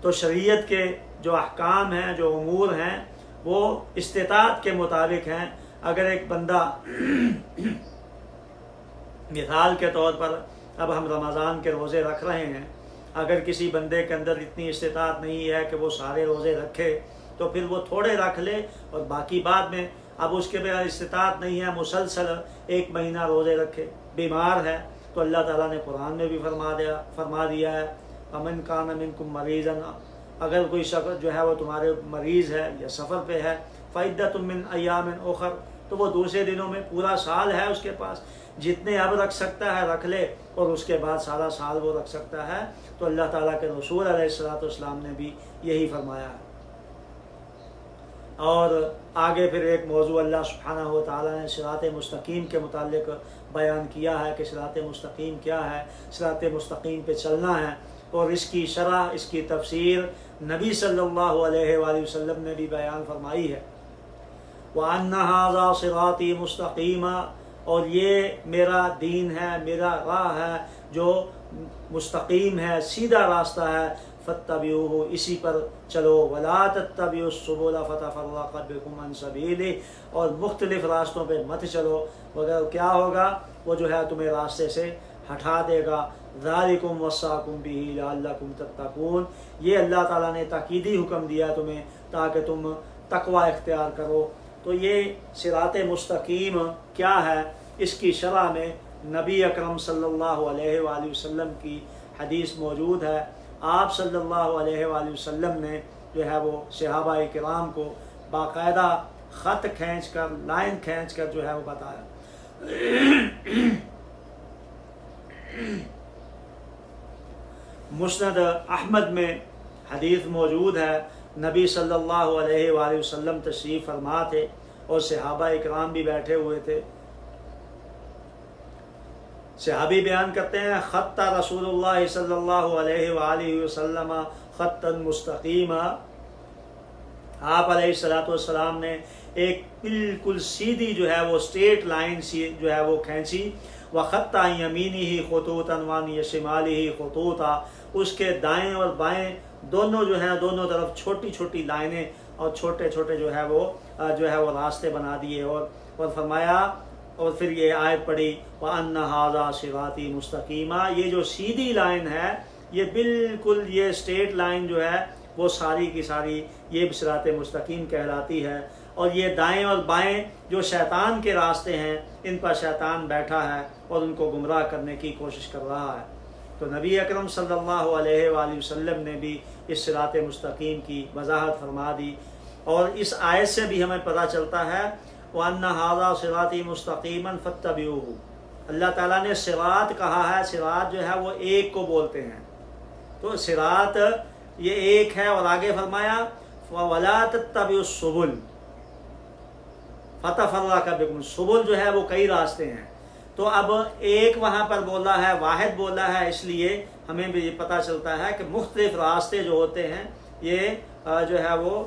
S1: تو شریعت کے جو احکام ہیں، جو امور ہیں، وہ استطاعت کے مطابق ہیں۔ اگر ایک بندہ مثال کے طور پر اب ہم رمضان کے روزے رکھ رہے ہیں، اگر کسی بندے کے اندر اتنی استطاعت نہیں ہے کہ وہ سارے روزے رکھے تو پھر وہ تھوڑے رکھ لے اور باقی بعد میں، اب اس کے بغیر استطاعت نہیں ہے مسلسل 1 مہینہ روزے رکھے، بیمار ہے تو اللہ تعالیٰ نے قرآن میں بھی فرما دیا ہے فَمَنْ كَانَ مِنْكُمْ مَرِيضًا، اگر کوئی شخص جو ہے وہ تمہارے مریض ہے یا سفر پہ ہے فَعِدَّةٌ مِّنْ أَيَّامٍ أُخَرَ، تو وہ دوسرے دنوں میں، پورا سال ہے اس کے پاس، جتنے اب رکھ سکتا ہے رکھ لے اور اس کے بعد سارا سال وہ رکھ سکتا ہے۔ تو اللہ تعالیٰ کے رسول علیہ السلام نے بھی یہی فرمایا ہے۔ اور آگے پھر ایک موضوع اللہ سبحانہ و تعالیٰ نے صراط مستقیم کے متعلق بیان کیا ہے کہ صراط مستقیم کیا ہے، صراط مستقیم پہ چلنا ہے، اور اس کی شرح، اس کی تفسیر نبی صلی اللہ علیہ وآلہ وسلم نے بھی بیان فرمائی ہے۔ وَأَنَّ هَذَا صِرَاطِي مُسْتَقِيمًا، اور یہ میرا دین ہے، میرا راہ ہے جو مستقیم ہے، سیدھا راستہ ہے، فَاتَّبِعُوهُ، اسی پر چلو، وَلَا تَتَّبِعُوا السُّبُلَ فَتَفَرَّقَ بِكُمْ عَنْ سَبِيلِهِ، اور مختلف راستوں پہ مت چلو، مگر کیا ہوگا، وہ جو ہے تمہیں راستے سے ہٹا دے گا۔ ذَلِكُمْ وَصَّاكُمْ بِهِ لَعَلَّكُمْ تَتَّقُونَ، یہ اللہ تعالیٰ نے تاکیدی حکم دیا تمہیں تاکہ تم تقوی اختیار کرو۔ تو یہ صراط مستقیم کیا ہے، اس کی شرح میں نبی اکرم صلی اللہ علیہ وآلہ وسلم کی حدیث موجود ہے۔ آپ صلی اللہ علیہ وآلہ وسلم نے جو ہے وہ صحابہ کرام کو باقاعدہ خط کھینچ کر، لائن کھینچ کر جو ہے وہ بتایا۔ مسند احمد میں حدیث موجود ہے، نبی صلی اللہ علیہ وآلہ وسلم تشریف فرما تھے اور صحابہ اکرام بھی بیٹھے ہوئے تھے۔ صحابی بیان کرتے ہیں، خط رسول اللہ صلی اللہ علیہ وآلہ وسلم خطا مستقیما، آپ علیہ الصلوۃ والسلام نے ایک بالکل سیدھی جو ہے وہ اسٹریٹ لائن سی جو ہے وہ کھینچی، وخط عن یمینہ خطوطا وعن شمالہ خطوطا، اس کے دائیں اور بائیں دونوں جو ہیں، دونوں طرف چھوٹی چھوٹی لائنیں اور چھوٹے چھوٹے جو ہے وہ راستے بنا دیے، اور فرمایا، اور پھر یہ آیت پڑھی، وَأَنَّ هَذَا صِرَاطِي مُسْتَقِيمًا، یہ جو سیدھی لائن ہے، یہ بالکل یہ اسٹریٹ لائن جو ہے وہ ساری کی ساری یہ صراط مستقیم کہلاتی ہے۔ اور یہ دائیں اور بائیں جو شیطان کے راستے ہیں، ان پر شیطان بیٹھا ہے اور ان کو گمراہ کرنے کی کوشش کر رہا ہے۔ تو نبی اکرم صلی اللہ علیہ وآلہ وسلم نے بھی اس صراط مستقیم کی وضاحت فرما دی، اور اس آیت سے بھی ہمیں پتہ چلتا ہے، وَأَنَّ هَذَا صِرَاطِي مُسْتَقِيمًا فَاتَّبِعُوهُ، اللہ تعالیٰ نے صراط کہا ہے، صراط جو ہے وہ ایک کو بولتے ہیں، تو صراط یہ ایک ہے، اور آگے فرمایا وَلَا تَتَّبِعُوا السُّبُلَ فَتَفَرَّقَ بِكُمْ، سبل جو ہے وہ کئی راستے ہیں، تو اب ایک وہاں پر بولا ہے، واحد بولا ہے، اس لیے ہمیں بھی یہ پتہ چلتا ہے کہ مختلف راستے جو ہوتے ہیں یہ جو ہے وہ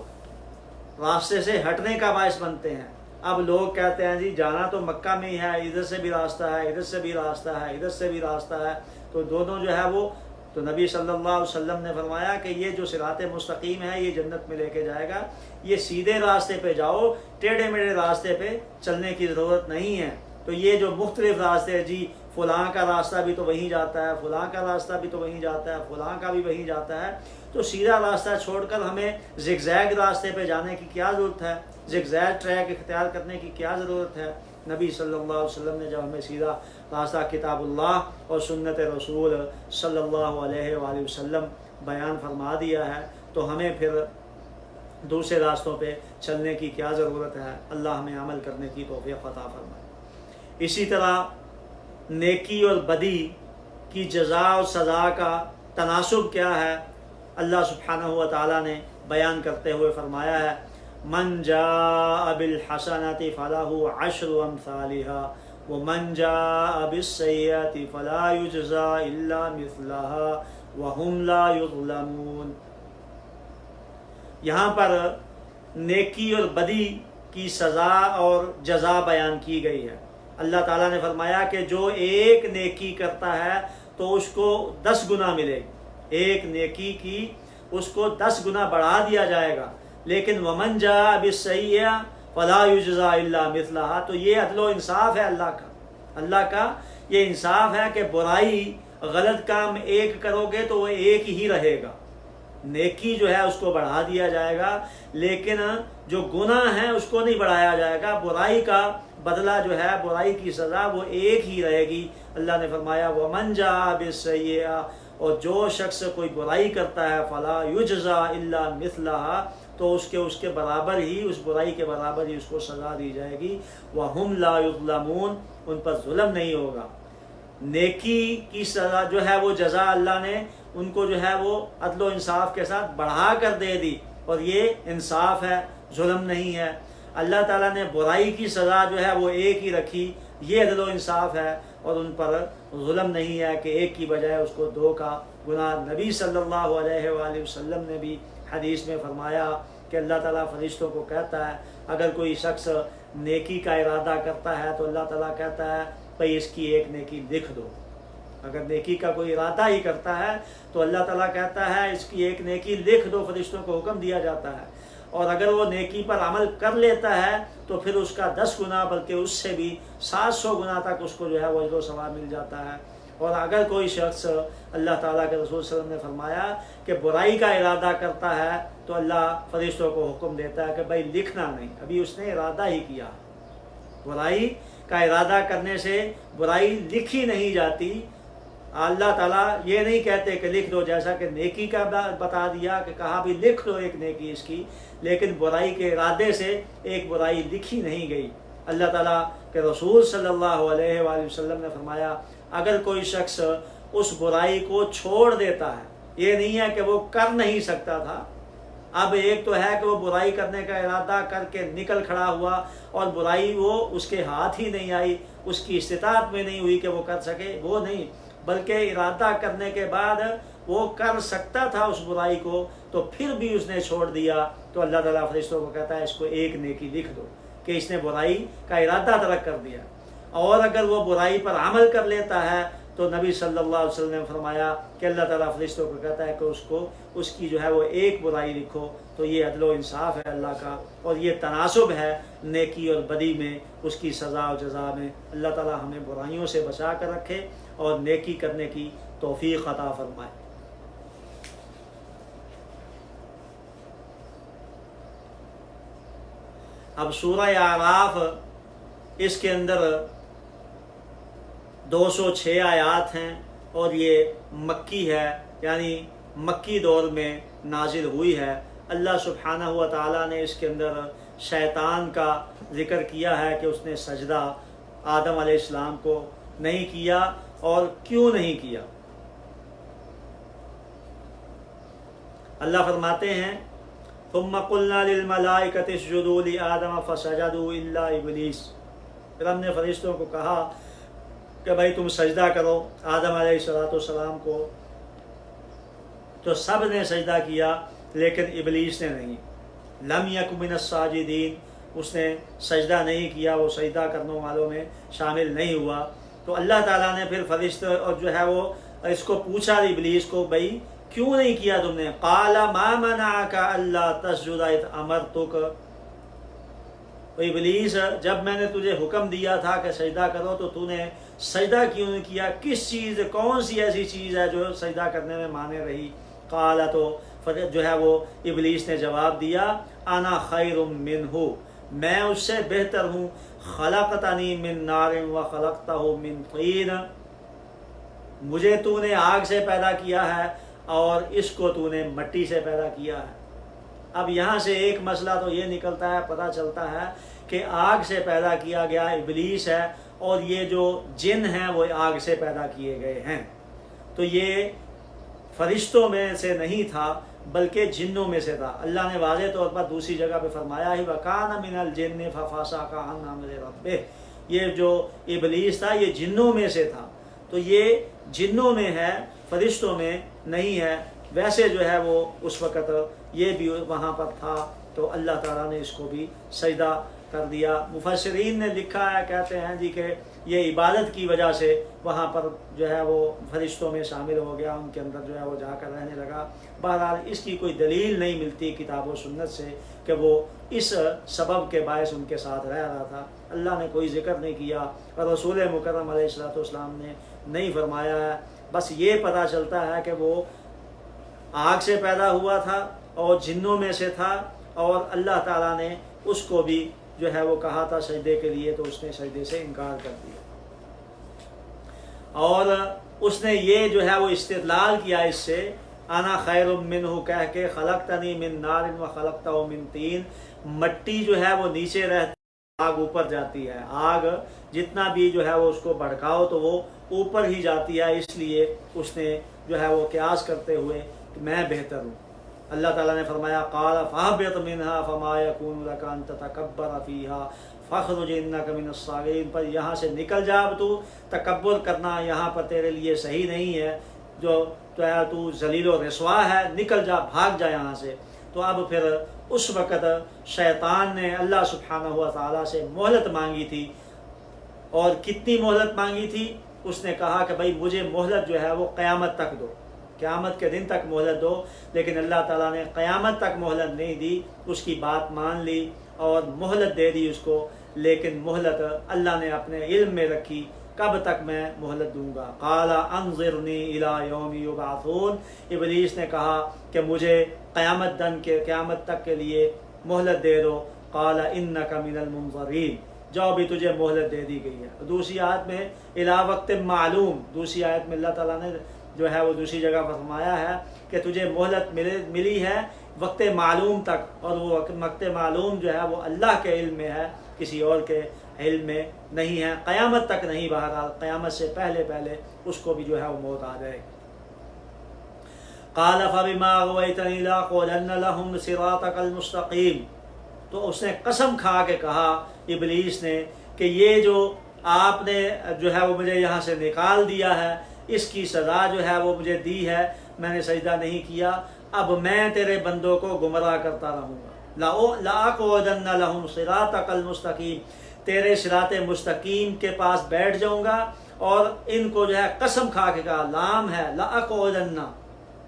S1: راستے سے ہٹنے کا باعث بنتے ہیں۔ اب لوگ کہتے ہیں جی جانا تو مکہ میں ہی ہے، ادھر سے بھی راستہ ہے، ادھر سے بھی راستہ ہے، ادھر سے بھی راستہ ہے، تو دونوں جو ہے وہ، تو نبی صلی اللہ علیہ وسلم نے فرمایا کہ یہ جو صراط مستقیم ہے یہ جنت میں لے کے جائے گا، یہ سیدھے راستے پہ جاؤ، ٹیڑھے میڑھے راستے پہ چلنے کی ضرورت نہیں ہے۔ تو یہ جو مختلف راستے، جی فلاں کا راستہ بھی تو وہیں جاتا ہے، فلاں کا راستہ بھی تو وہیں جاتا ہے، فلاں کا بھی وہیں جاتا ہے، تو سیدھا راستہ چھوڑ کر ہمیں زگ زیگ راستے پہ جانے کی کیا ضرورت ہے، زگ زیگ ٹریک اختیار کرنے کی کیا ضرورت ہے؟ نبی صلی اللہ علیہ وسلم نے جب ہمیں سیدھا راستہ کتاب اللہ اور سنت رسول صلی اللہ علیہ وآلہ وسلم بیان فرما دیا ہے، تو ہمیں پھر دوسرے راستوں پہ چلنے کی کیا ضرورت ہے؟ اللہ ہمیں عمل کرنے کی توفیق عطا فرمائے۔ اسی طرح نیکی اور بدی کی جزا اور سزا کا تناسب کیا ہے، اللہ سبحانہ و تعالیٰ نے بیان کرتے ہوئے فرمایا ہے، من جاء بالحسنۃ فلہ عشر امثالها ومن جاء بالسیئۃ فلا یجزى الا مثلها وهم لا یظلمون۔ یہاں پر نیکی اور بدی کی سزا اور جزا بیان کی گئی ہے۔ اللہ تعالیٰ نے فرمایا کہ جو ایک نیکی کرتا ہے تو اس کو 10 گنا ملے گی، ایک نیکی کی اس کو 10 گنا بڑھا دیا جائے گا، لیکن ومن جاء بالسیئۃ فلا یجزى الا مثلها، تو یہ عدل و انصاف ہے اللہ کا یہ انصاف ہے کہ برائی، غلط کام ایک کرو گے تو وہ ایک ہی رہے گا، نیکی جو ہے اس کو بڑھا دیا جائے گا، لیکن جو گناہ ہے اس کو نہیں بڑھایا جائے گا، برائی کا بدلہ جو ہے، برائی کی سزا وہ ایک ہی رہے گی۔ اللہ نے فرمایا وَمَنْ جَاءَ بِالسَّيِّئَةِ، اور جو شخص کوئی برائی کرتا ہے فَلَا يُجْزَى إِلَّا مِثْلَهَا، تو اس کے برابر ہی، اس برائی کے برابر ہی اس کو سزا دی جائے گی۔ وَهُمْ لَا يُظْلَمُونَ، ان پر ظلم نہیں ہوگا۔ نیکی کی سزا جو ہے وہ جزا اللہ نے ان کو جو ہے وہ عدل و انصاف کے ساتھ بڑھا کر دے دی، اور یہ انصاف ہے، ظلم نہیں ہے۔ اللہ تعالیٰ نے برائی کی سزا جو ہے وہ ایک ہی رکھی، یہ عدل و انصاف ہے، اور ان پر ظلم نہیں ہے کہ ایک کی بجائے اس کو 2 کا گناہ۔ نبی صلی اللہ علیہ وآلہ وسلم نے بھی حدیث میں فرمایا کہ اللہ تعالیٰ فرشتوں کو کہتا ہے اگر کوئی شخص نیکی کا ارادہ کرتا ہے تو اللہ تعالیٰ کہتا ہے بھائی اس کی ایک نیکی لکھ دو. اگر نیکی کا کوئی ارادہ ہی کرتا ہے تو اللہ تعالیٰ کہتا ہے اس کی ایک نیکی لکھ دو، فرشتوں کو حکم دیا جاتا ہے. اور اگر وہ نیکی پر عمل کر لیتا ہے تو پھر اس کا 10 گنا بلکہ اس سے بھی 700 گنا تک اس کو جو ہے وہ اجر و ثواب مل جاتا ہے. اور اگر کوئی شخص، اللہ تعالیٰ کے رسول صلی اللہ علیہ وسلم نے فرمایا کہ برائی کا ارادہ کرتا ہے تو اللہ فرشتوں کو حکم دیتا ہے کہ بھائی لکھنا نہیں، ابھی اس نے ارادہ ہی کیا. برائی کا ارادہ کرنے سے برائی لکھی نہیں جاتی. اللہ تعالیٰ یہ نہیں کہتے کہ لکھ دو، جیسا کہ نیکی کا بتا دیا کہ کہا بھی لکھ دو ایک نیکی اس کی، لیکن برائی کے ارادے سے ایک برائی لکھی نہیں گئی. اللہ تعالیٰ کے رسول صلی اللہ علیہ وآلہ وسلم نے فرمایا اگر کوئی شخص اس برائی کو چھوڑ دیتا ہے، یہ نہیں ہے کہ وہ کر نہیں سکتا تھا، اب ایک تو ہے کہ وہ برائی کرنے کا ارادہ کر کے نکل کھڑا ہوا اور برائی وہ اس کے ہاتھ ہی نہیں آئی، اس کی استطاعت میں نہیں ہوئی کہ وہ کر سکے، وہ نہیں، بلکہ ارادہ کرنے کے بعد وہ کر سکتا تھا اس برائی کو تو پھر بھی اس نے چھوڑ دیا، تو اللہ تعالیٰ فرشتوں کو کہتا ہے اس کو ایک نیکی لکھ دو کہ اس نے برائی کا ارادہ ترک کر دیا. اور اگر وہ برائی پر عمل کر لیتا ہے تو نبی صلی اللہ علیہ وسلم نے فرمایا کہ اللہ تعالیٰ فرشتوں کو کہتا ہے کہ اس کی جو ہے وہ ایک برائی لکھو. تو یہ عدل و انصاف ہے اللہ کا، اور یہ تناسب ہے نیکی اور بدی میں، اس کی سزا و جزا میں. اللہ تعالیٰ ہمیں برائیوں سے بچا کر رکھے اور نیکی کرنے کی توفیق عطا فرمائے. اب سورہ اعراف، اس کے اندر 206 آیات ہیں اور یہ مکی ہے، یعنی مکی دور میں نازل ہوئی ہے. اللہ سبحانہ و تعالیٰ نے اس کے اندر شیطان کا ذکر کیا ہے کہ اس نے سجدہ آدم علیہ السلام کو نہیں کیا، اور کیوں نہیں کیا. اللہ فرماتے ہیں ثم قلنا للملائکۃ اسجدوا لآدم فسجدوا الا ابلیس. پھر ہم نے فرشتوں کو کہا کہ بھائی تم سجدہ کرو آدم علیہ السلام کو، تو سب نے سجدہ کیا لیکن ابلیس نے نہیں. لم یک من الساجدین، اس نے سجدہ نہیں کیا، وہ سجدہ کرنے والوں میں شامل نہیں ہوا. تو اللہ تعالیٰ نے پھر فرشتہ اور جو ہے وہ اس کو پوچھا ابلیس کو بھائی کیوں نہیں کیا تم نے؟ قال ما منعک الا تسجد اذ امرتک. ابلیس جب میں نے تجھے حکم دیا تھا کہ سجدہ کرو تو تو نے سجدہ کیوں نہیں کیا؟ کس چیز، کون سی ایسی چیز ہے جو سجدہ کرنے میں مانے رہی؟ قال، تو جو ہے وہ ابلیس نے جواب دیا انا خیر منہ، میں اس سے بہتر ہوں. خلقتنی من نار وخلقتہ من طین، مجھے تو نے آگ سے پیدا کیا ہے اور اس کو تو نے مٹی سے پیدا کیا ہے. اب یہاں سے ایک مسئلہ تو یہ نکلتا ہے، پتہ چلتا ہے کہ آگ سے پیدا کیا گیا ابلیس ہے اور یہ جو جن ہیں وہ آگ سے پیدا کیے گئے ہیں. تو یہ فرشتوں میں سے نہیں تھا بلکہ جنوں میں سے تھا. اللہ نے واضح طور پر دوسری جگہ پہ فرمایا ہی وَكَانَ مِنَ الْجِنِّ فَفَسَقَ عَنْ أَمْرِ رَبِّهِ، یہ جو ابلیس تھا یہ جنوں میں سے تھا. تو یہ جنوں میں ہے، فرشتوں میں نہیں ہے. ویسے جو ہے وہ اس وقت یہ بھی وہاں پر تھا تو اللہ تعالیٰ نے اس کو بھی سجدہ کر دیا. مفسرین نے لکھا ہے، کہتے ہیں جی کہ یہ عبادت کی وجہ سے وہاں پر جو ہے وہ فرشتوں میں شامل ہو گیا، ان کے اندر جو ہے وہ جا کر رہنے لگا. بہرحال اس کی کوئی دلیل نہیں ملتی کتاب و سنت سے کہ وہ اس سبب کے باعث ان کے ساتھ رہ رہا تھا. اللہ نے کوئی ذکر نہیں کیا اور رسول مکرم علیہ السلام نے نہیں فرمایا ہے. بس یہ پتہ چلتا ہے کہ وہ آگ سے پیدا ہوا تھا اور جنوں میں سے تھا، اور اللہ تعالیٰ نے اس کو بھی جو ہے وہ کہا تھا سجدے کے لیے تو اس نے سجدے سے انکار کر دیا. اور اس نے یہ جو ہے وہ استدلال کیا اس سے انا خیر منہ کہہ کے خلقتنی من نار و خلقتہ من طین. مٹی جو ہے وہ نیچے رہتی، آگ اوپر جاتی ہے. آگ جتنا بھی جو ہے وہ اس کو بھڑکاؤ تو وہ اوپر ہی جاتی ہے، اس لیے اس نے جو ہے وہ قیاس کرتے ہوئے کہ میں بہتر ہوں. اللہ تعالیٰ نے فرمایا قال فاہبط منہا فما یکون لک ان تتکبر فیہا فاخرج انک من الصاغرین. پر یہاں سے نکل جا، اب تو تکبر کرنا یہاں پر تیرے لیے صحیح نہیں ہے، جو تو ذلیل و رسوا ہے، نکل جا، بھاگ جا یہاں سے. تو اب پھر اس وقت شیطان نے اللہ سبحانہ و تعالیٰ سے مہلت مانگی تھی، اور کتنی مہلت مانگی تھی؟ اس نے کہا کہ بھائی مجھے مہلت جو ہے وہ قیامت تک دو، قیامت کے دن تک مہلت دو، لیکن اللہ تعالیٰ نے قیامت تک مہلت نہیں دی، اس کی بات مان لی اور مہلت دے دی اس کو، لیکن مہلت اللہ نے اپنے علم میں رکھی، کب تک میں مہلت دوں گا؟ قال انظرنی الی یوم یبعثون، ابلیس نے کہا کہ مجھے قیامت تک کے لیے مہلت دے دو۔ قال انک من المنظرین، جاؤ بھی تجھے مہلت دے دی گئی ہے۔ دوسری آیت میں الی وقت معلوم، دوسری آیت میں اللہ تعالیٰ نے جو ہے وہ دوسری جگہ پر فرمایا ہے کہ تجھے مہلت ملی ہے وقت معلوم تک، اور وہ وقت معلوم جو ہے وہ اللہ کے علم میں ہے، کسی اور کے علم میں نہیں ہے، قیامت تک نہیں، بہرحال قیامت سے پہلے اس کو بھی جو ہے وہ موت آ جائے۔ قال فبما اغويتني لاقعدن لهم صراطك المستقيم، تو اس نے قسم کھا کے کہا ابلیس نے کہ یہ جو آپ نے جو ہے وہ مجھے یہاں سے نکال دیا ہے، اس کی سزا جو ہے وہ مجھے دی ہے، میں نے سجدہ نہیں کیا، اب میں تیرے بندوں کو گمراہ کرتا رہوں گا۔ لَأَقْعُدَنَّ لَهُمْ صِرَاطَكَ الْمُسْتَقِيمَ، تیرے صراط مستقیم کے پاس بیٹھ جاؤں گا، اور ان کو جو ہے قسم کھا کے کہا، لام ہے لَأَقْعُدَنَّ،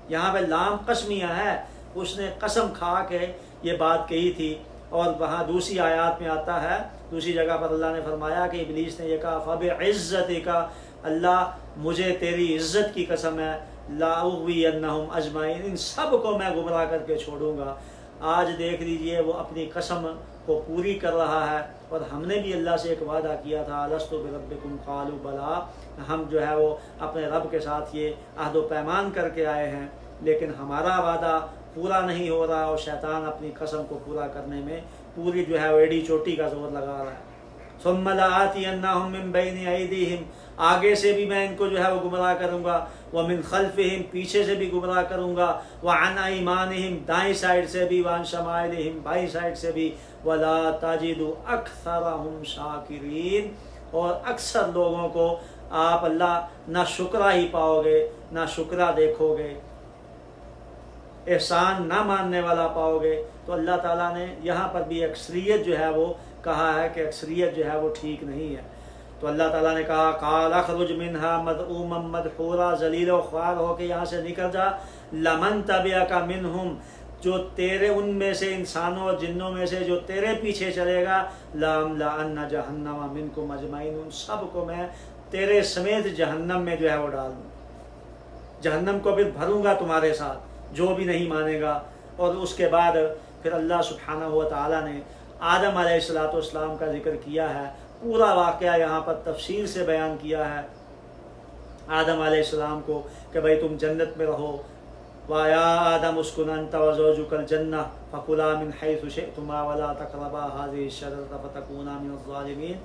S1: یہاں پہ لام قسمیہ ہے، اس نے قسم کھا کے یہ بات کہی تھی۔ اور وہاں دوسری آیات میں آتا ہے، دوسری جگہ پر اللہ نے فرمایا کہ ابلیس نے یہ کہا فَبِعِزَّتِكَ، اللہ مجھے تیری عزت کی قسم ہے، لَأُغْوِيَنَّهُمْ أَجْمَعِينَ، ان سب کو میں گمراہ کر کے چھوڑوں گا۔ آج دیکھ لیجئے وہ اپنی قسم کو پوری کر رہا ہے، اور ہم نے بھی اللہ سے ایک وعدہ کیا تھا، لست بربکم قالوا بلا، ہم جو ہے وہ اپنے رب کے ساتھ یہ عہد و پیمان کر کے آئے ہیں، لیکن ہمارا وعدہ پورا نہیں ہو رہا، اور شیطان اپنی قسم کو پورا کرنے میں پوری جو ہے وہ ایڑی چوٹی کا زور لگا رہا ہے۔ ثم لآتینہم من بین ایدیہم، آگے سے بھی میں ان کو جو ہے وہ گمراہ کروں گا، ومن خلفہم، پیچھے سے بھی گمراہ کروں گا، وعن ایمانہم، دائیں سائڈ سے بھی، وعن شمائلہم، بائیں سائڈ سے بھی، ولا تجد اکثرہم شاکرین، اور اکثر لوگوں کو آپ اللہ نہ شکرہ ہی پاؤ گے، نہ شکرہ دیکھو گے، احسان نہ ماننے والا پاؤ گے۔ تو اللہ تعالیٰ نے یہاں پر بھی اکثریت جو ہے وہ کہا ہے کہ اکثریت جو ہے وہ ٹھیک نہیں ہے۔ تو اللہ تعالیٰ نے کہا قال اخرج منها مذءوما مدحورا، ذلیل و خوار ہو کے یہاں سے نکل جا، لمن تبعک منہم، جو تیرے ان میں سے انسانوں اور جنوں میں سے جو تیرے پیچھے چلے گا، لَأَمْلَأَنَّ جَهَنَّمَ مِنْكُمْ أَجْمَعِينَ، ان سب کو میں تیرے سمیت جہنم میں جو ہے وہ ڈال دوں، جہنم کو پھر بھروں گا تمہارے ساتھ، جو بھی نہیں مانے گا۔ اور اس کے بعد پھر اللہ سبحانہ و تعالیٰ نے آدم علیہ السلام کا ذکر کیا ہے، پورا واقعہ یہاں پر تفصیل سے بیان کیا ہے آدم علیہ السلام کو کہ بھائی تم جنت میں رہو، وَيَا آدَمُ اسْكُنْ أَنْتَ وَزَوْجُكَ الْجَنَّةَ فَكُلَا مِنْ حَيْثُ شِئْتُمَا وَلَا تَقْرَبَا هَذِهِ الشَّجَرَةَ فَتَكُونَا مِنَ الظَّالِمِينَ۔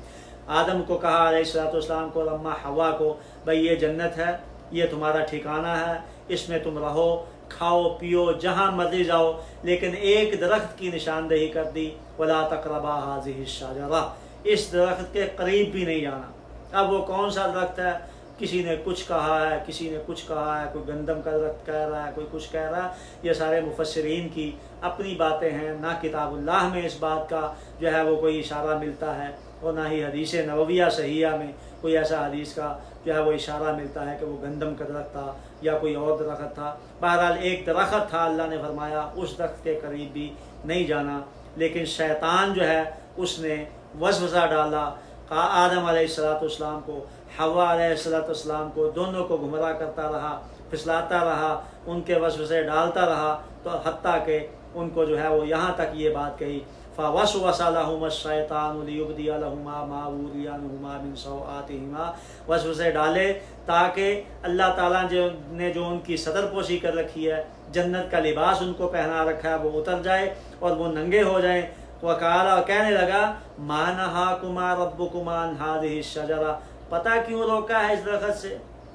S1: آدم کو کہا علیہ السلام کو، اما حوا کو، بھائی یہ جنت ہے، یہ تمہارا ٹھکانہ ہے، اس میں تم رہو، کھاؤ پیو، جہاں مرضی جاؤ، لیکن ایک درخت کی نشاندہی کر دی، وَلَا تَقْرَبَا هَذِهِ الشَّجَرَةَ، اس درخت کے قریب بھی نہیں جانا۔ اب وہ کون سا درخت ہے؟ کسی نے کچھ کہا ہے، کسی نے کچھ کہا ہے، کوئی گندم کا درخت کہہ رہا ہے، کوئی کچھ کہہ رہا ہے، یہ سارے مفسرین کی اپنی باتیں ہیں، نہ کتاب اللہ میں اس بات کا جو ہے وہ کوئی اشارہ ملتا ہے، اور نہ ہی حدیث نبویہ صحیحہ میں کوئی ایسا حدیث کا جو ہے وہ اشارہ ملتا ہے کہ وہ گندم کا درخت تھا یا کوئی اور درخت تھا۔ بہرحال ایک درخت تھا، اللہ نے فرمایا اس درخت کے قریب بھی نہیں جانا، لیکن شیطان جو ہے اس نے وسوسہ ڈالا، آدم علیہ السلام کو، حوا علیہ السلام کو، دونوں کو گمراہ کرتا رہا، پھسلاتا رہا، ان کے وسوسے ڈالتا رہا، تو حتیٰ کہ ان کو جو ہے وہ یہاں تک یہ بات کہی فَوَسْوَسَ لَهُمَا الشَّيْطَانُ لِيُبْدِيَ لَهُمَا مَا وُرِيَ عَنْهُمَا مِنْ سَوْآتِهِمَا، وسوسے ڈالے تاکہ اللہ تعالیٰ نے جو ان کی صدر پوشی کر رکھی ہے، جنت کا لباس ان کو پہنا رکھا ہے، وہ اتر جائے اور وہ ننگے ہو جائیں۔ وَقَالَ، کہنے لگا مَا نَهَاكُمَا رَبُّكُمَا عَنْ هَٰذِهِ الشَّجَرَةِ، پتہ کیوں روکا ہے اس درخت سے،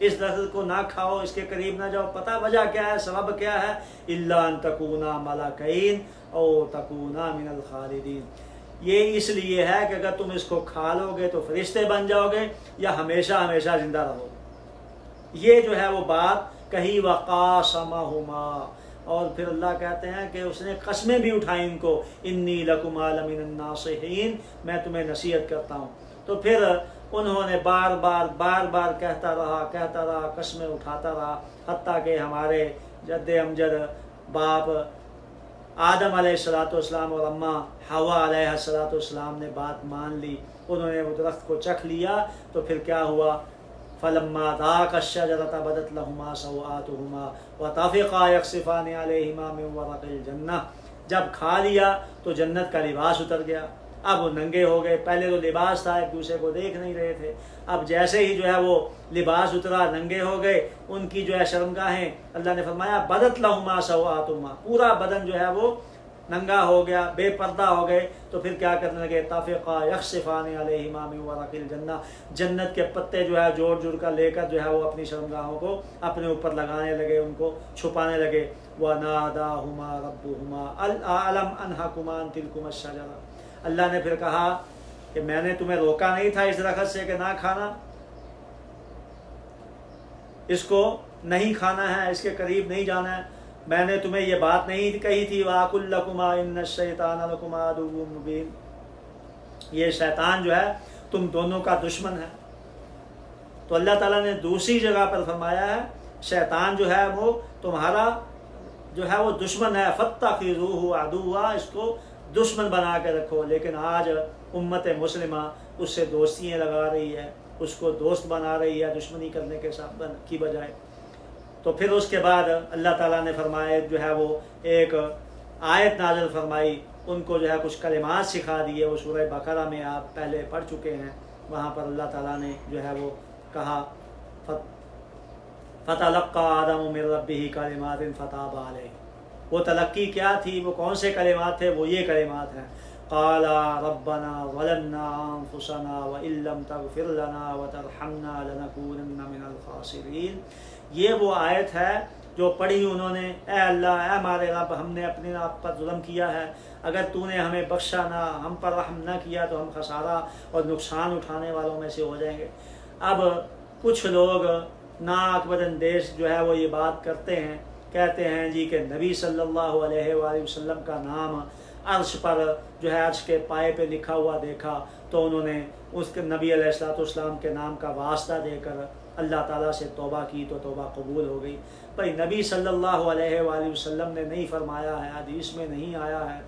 S1: اس درخت کو نہ کھاؤ، اس کے قریب نہ جاؤ، پتہ وجہ کیا ہے، سبب کیا ہے؟ إِلَّا أَن تَكُونَا مَلَكَيْنِ أَوْ تَكُونَا مِنَ الْخَالِدِينَ، یہ اس لیے ہے کہ اگر تم اس کو کھا لو گے تو فرشتے بن جاؤ گے یا ہمیشہ ہمیشہ زندہ رہو گے۔ یہ جو ہے وہ بات کہی، وَقَاسَمَهُمَا، اور پھر اللہ کہتے ہیں کہ اس نے قسمیں بھی اٹھائیں ان کو، انی لکم لمن الناصحین، میں تمہیں نصیحت کرتا ہوں۔ تو پھر انہوں نے بار بار کہتا رہا، قسمیں اٹھاتا رہا، حتیٰ کہ ہمارے جد امجد باپ آدم علیہ السلام اور اماں حوا علیہ السلام نے بات مان لی، انہوں نے وہ درخت کو چکھ لیا۔ تو پھر کیا ہوا؟ فلما ذاقا الشجرة بدت لهما سوآتهما وطفقا يخصفان عليهما من ورق الجنة، جب کھا لیا تو جنت کا لباس اتر گیا، اب وہ ننگے ہو گئے۔ پہلے تو لباس تھا، ایک دوسرے کو دیکھ نہیں رہے تھے، اب جیسے ہی جو ہے وہ لباس اترا ننگے ہو گئے، ان کی جو ہے شرمگاہیں، اللہ نے فرمایا بدت لهما سوآتهما، پورا بدن جو ہے وہ ننگا ہو گیا، بے پردہ ہو گئے۔ تو پھر کیا کرنے لگے؟ طافقا یخصفان علیہما من ورق الجنہ، جنت کے پتے جو ہے جوڑ کر لے کر جو ہے وہ اپنی شرمگاہوں کو اپنے اوپر لگانے لگے، ان کو چھپانے لگے۔ وَنَادَاهُمَا رَبُّهُمَا أَلَمْ أَنْهَكُمَا عَنْ تِلْكُمَا الشَّجَرَةِ، اللہ نے پھر کہا کہ میں نے تمہیں روکا نہیں تھا اس درخت سے کہ نہ کھانا، اس کو نہیں کھانا ہے، اس کے قریب نہیں جانا ہے، میں نے تمہیں یہ بات نہیں کہی تھی وَأَقُلْ لَكُمَا إِنَّ الشَّيْطَانَ لَكُمَا عَدُوٌّ مُّبِينٌ، یہ شیطان جو ہے تم دونوں کا دشمن ہے۔ تو اللہ تعالیٰ نے دوسری جگہ پر فرمایا ہے شیطان جو ہے وہ تمہارا جو ہے وہ دشمن ہے، فَاتَّخِذُوهُ عَدُوًّا، اس کو دشمن بنا کے رکھو۔ لیکن آج امت مسلمہ اس سے دوستیاں لگا رہی ہے، اس کو دوست بنا رہی ہے دشمنی کرنے کے ساتھ کی بجائے۔ تو پھر اس کے بعد اللہ تعالیٰ نے فرمایا جو ہے وہ ایک آیت نازل فرمائی، ان کو جو ہے کچھ کلمات سکھا دیے، وہ سورہ بقرہ میں آپ پہلے پڑھ چکے ہیں، وہاں پر اللہ تعالیٰ نے جو ہے وہ کہا فَتَلَقَّى آدَمُ مِن رَبِّهِ كَلِمَاتٍ فَتَابَ عَلَيْهِ، وہ تلقی کیا تھی، وہ کون سے کلمات تھے؟ وہ یہ کلمات ہیں، قَالَ رَبَّنَا ظَلَمْنَا أَنفُسَنَا وَإِن لَّمْ تَغْفِرْ لَنَا وَتَرْحَمْنَا لَنَكُونَنَّ مِنَ الْخَاسِرِينَ۔ یہ وہ آیت ہے جو پڑھی انہوں نے، اے اللہ، اے ہمارے رب، ہم نے اپنے آپ پر ظلم کیا ہے، اگر تو نے ہمیں بخشا نہ، ہم پر رحم نہ کیا تو ہم خسارہ اور نقصان اٹھانے والوں میں سے ہو جائیں گے۔ اب کچھ لوگ ناک بدندیش جو ہے وہ یہ بات کرتے ہیں، کہتے ہیں جی کہ نبی صلی اللہ علیہ وآلہ وسلم کا نام عرش پر جو ہے عرش کے پائے پہ لکھا ہوا دیکھا، تو انہوں نے اس کے نبی علیہ السلام کے نام کا واسطہ دے کر اللہ تعالیٰ سے توبہ کی تو توبہ قبول ہو گئی۔ بھائی نبی صلی اللہ علیہ وآلہ وسلم نے نہیں فرمایا ہے، حدیث میں نہیں آیا ہے،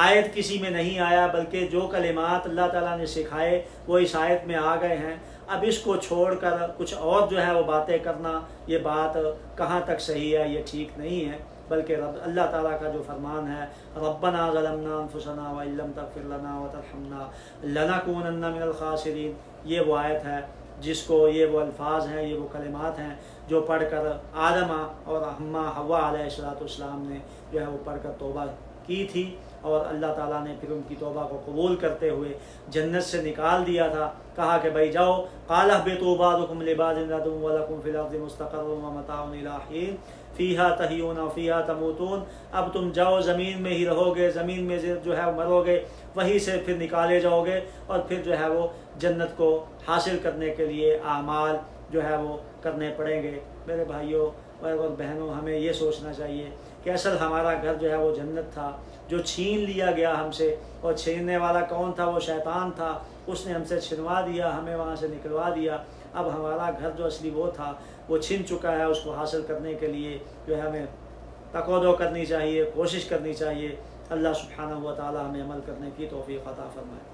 S1: آیت کسی میں نہیں آیا، بلکہ جو کلمات اللہ تعالیٰ نے سکھائے وہ اس آیت میں آ گئے ہیں۔ اب اس کو چھوڑ کر کچھ اور جو ہے وہ باتیں کرنا، یہ بات کہاں تک صحیح ہے، یہ ٹھیک نہیں ہے، بلکہ اللہ تعالیٰ کا جو فرمان ہے ربنا ظلمنا انفسنا وان لم تغفر لنا وترحمنا لنکونن من الخاسرین، یہ وہ آیت ہے جس کو، یہ وہ الفاظ ہیں، یہ وہ کلمات ہیں جو پڑھ کر آدم اور اماں حوا علیہ السلام نے جو ہے وہ پڑھ کر توبہ کی تھی، اور اللہ تعالیٰ نے پھر ان کی توبہ کو قبول کرتے ہوئے جنت سے نکال دیا تھا، کہا کہ بھائی جاؤ، قال اهبطوا بعضكم لبعض عدو ولكم في الارض مستقر ومتاع الى حين فيها تحيون وفيها تموتون، اب تم جاؤ زمین میں ہی رہو گے، زمین میں جو ہے مرو گے، وہیں سے پھر نکالے جاؤ گے، اور پھر جو ہے وہ جنت کو حاصل کرنے کے لیے اعمال جو ہے وہ کرنے پڑیں گے۔ میرے بھائیوں اور بہنوں، ہمیں یہ سوچنا چاہیے کہ اصل ہمارا گھر جو ہے وہ جنت تھا، جو چھین لیا گیا ہم سے، اور چھیننے والا کون تھا؟ وہ شیطان تھا، اس نے ہم سے چھنوا دیا، ہمیں وہاں سے نکلوا دیا۔ اب ہمارا گھر جو اصلی وہ تھا وہ چھن چکا ہے، اس کو حاصل کرنے کے لیے جو ہے ہمیں تقویٰ کرنی چاہیے، کوشش کرنی چاہیے۔ اللہ سبحانہ و تعالی ہمیں عمل کرنے کی توفیق عطا فرمائے۔